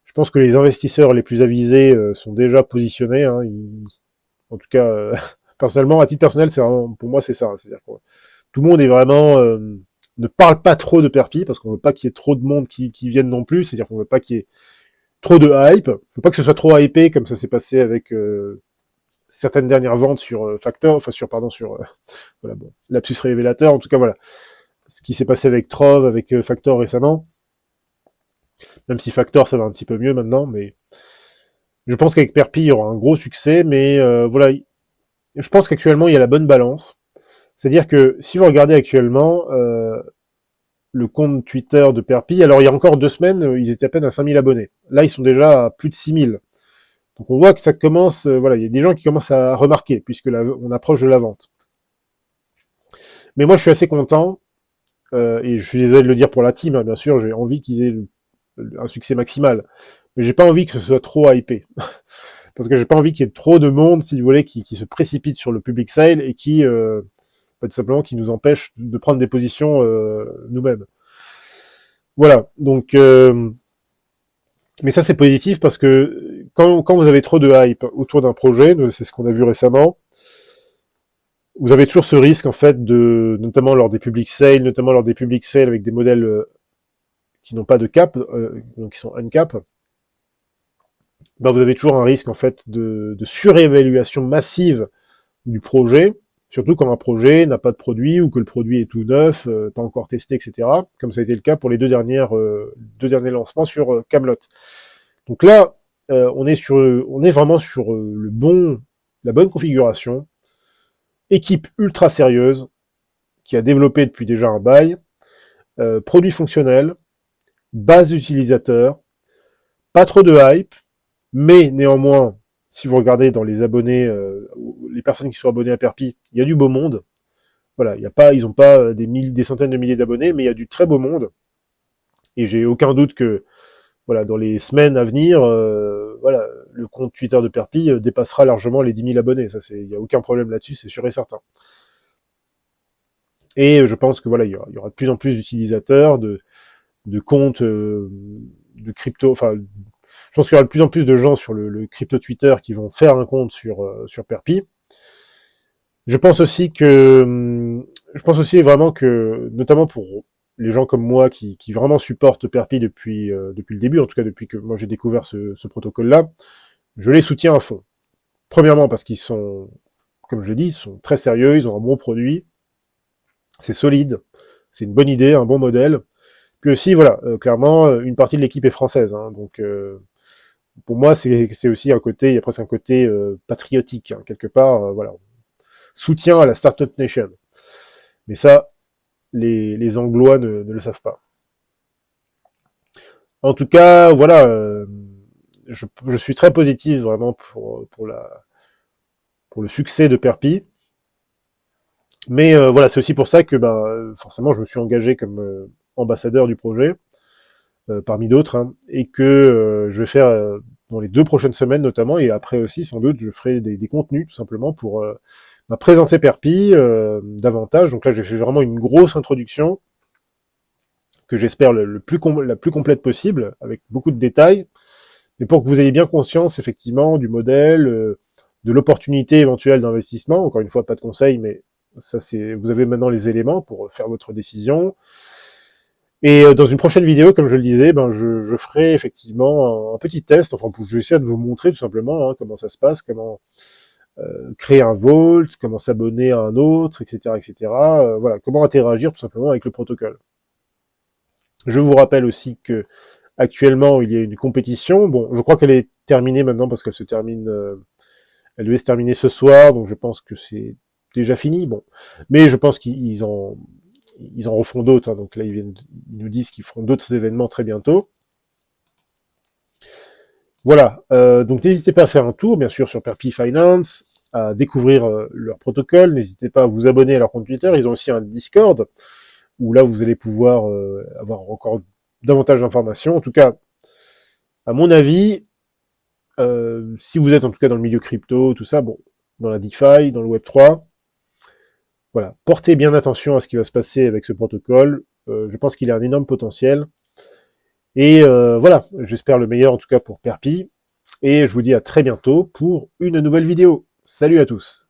je pense que les investisseurs les plus avisés sont déjà positionnés. En tout cas, personnellement, à titre personnel, c'est vraiment, pour moi, c'est ça. C'est-à-dire que tout le monde est vraiment ne parle pas trop de Perpi parce qu'on veut pas qu'il y ait trop de monde qui vienne non plus. C'est-à-dire qu'on veut pas qu'il y ait trop de hype. On veut pas que ce soit trop hypé comme ça s'est passé avec certaines dernières ventes sur Factor, enfin sur voilà, bon, lapsus révélateur. En tout cas, voilà, ce qui s'est passé avec Trove, avec Factor récemment. Même si Factor ça va un petit peu mieux maintenant, mais je pense qu'avec Perpi il y aura un gros succès. Mais voilà, je pense qu'actuellement il y a la bonne balance. C'est-à-dire que si vous regardez actuellement le compte Twitter de Perpi, alors il y a encore 2 semaines, ils étaient à peine à 5000 abonnés. Là, ils sont déjà à plus de 6000. Donc on voit que ça commence, voilà, il y a des gens qui commencent à remarquer, puisque on approche de la vente. Mais moi, je suis assez content, et je suis désolé de le dire pour la team, bien sûr, j'ai envie qu'ils aient un succès maximal. Mais j'ai pas envie que ce soit trop hypé. Parce que j'ai pas envie qu'il y ait trop de monde, si vous voulez, qui se précipite sur le public sale et qui... tout simplement qui nous empêche de prendre des positions nous-mêmes. Voilà, donc mais ça c'est positif parce que quand vous avez trop de hype autour d'un projet, c'est ce qu'on a vu récemment, vous avez toujours ce risque en fait notamment lors des public sales, avec des modèles qui n'ont pas de cap, donc qui sont uncap, ben vous avez toujours un risque en fait de surévaluation massive du projet. Surtout quand un projet n'a pas de produit ou que le produit est tout neuf, pas encore testé, etc. Comme ça a été le cas pour les deux derniers lancements sur Camelot. Donc là, on est vraiment sur la bonne configuration, équipe ultra sérieuse qui a développé depuis déjà un bail, produit fonctionnel, base d'utilisateurs, pas trop de hype, Mais néanmoins, si vous regardez dans les abonnés, les personnes qui sont abonnées à Perpi, il y a du beau monde. Voilà, il y a pas, ils n'ont pas des centaines de milliers d'abonnés, mais il y a du très beau monde. Et j'ai aucun doute que, voilà, dans les semaines à venir, voilà, le compte Twitter de Perpi dépassera largement les 10 000 abonnés. Ça, il n'y a aucun problème là-dessus, c'est sûr et certain. Et je pense que voilà, il y aura de plus en plus d'utilisateurs, de comptes de crypto. Enfin, je pense qu'il y aura de plus en plus de gens sur le crypto Twitter qui vont faire un compte sur Perpi. Je pense aussi vraiment que, notamment pour les gens comme moi qui vraiment supportent Perpi depuis le début, en tout cas depuis que moi j'ai découvert ce protocole-là, je les soutiens à fond. Premièrement parce qu'ils sont, comme je l'ai dit, ils sont très sérieux, ils ont un bon produit, c'est solide, c'est une bonne idée, un bon modèle. Puis aussi, voilà, clairement, une partie de l'équipe est française, hein, donc pour moi, c'est aussi un côté, il y a presque un côté patriotique, hein, quelque part, voilà, soutien à la Startup Nation. Mais ça, les Anglois ne le savent pas. En tout cas, voilà, je suis très positif vraiment pour le succès de Perpi. Mais voilà, c'est aussi pour ça que forcément je me suis engagé comme ambassadeur du projet, parmi d'autres, hein, et que je vais faire dans les 2 prochaines semaines notamment, et après aussi sans doute je ferai des contenus tout simplement pour présenter Perpi davantage. Donc là j'ai fait vraiment une grosse introduction que j'espère la plus complète possible, avec beaucoup de détails, mais pour que vous ayez bien conscience effectivement du modèle, de l'opportunité éventuelle d'investissement. Encore une fois, pas de conseils, mais ça c'est, vous avez maintenant les éléments pour faire votre décision. Et dans une prochaine vidéo, comme je le disais, je ferai effectivement un petit test. Enfin, je vais essayer de vous montrer tout simplement comment ça se passe, comment créer un vault, comment s'abonner à un autre, etc., etc. Voilà, comment interagir tout simplement avec le protocole. Je vous rappelle aussi que actuellement il y a une compétition. Bon, je crois qu'elle est terminée maintenant parce qu'elle se termine, elle devait se terminer ce soir, donc je pense que c'est déjà fini. Bon, mais je pense qu'ils en refont d'autres. Hein, donc là ils nous disent qu'ils feront d'autres événements très bientôt. Voilà. Donc n'hésitez pas à faire un tour, bien sûr, sur Perpi Finance, à découvrir leur protocole. N'hésitez pas à vous abonner à leur compte Twitter. Ils ont aussi un Discord où là vous allez pouvoir avoir encore davantage d'informations. En tout cas, à mon avis, si vous êtes en tout cas dans le milieu crypto, tout ça, bon, dans la DeFi, dans le Web3, voilà, portez bien attention à ce qui va se passer avec ce protocole. Je pense qu'il a un énorme potentiel. Et voilà, j'espère le meilleur en tout cas pour Perpi. Et je vous dis à très bientôt pour une nouvelle vidéo. Salut à tous!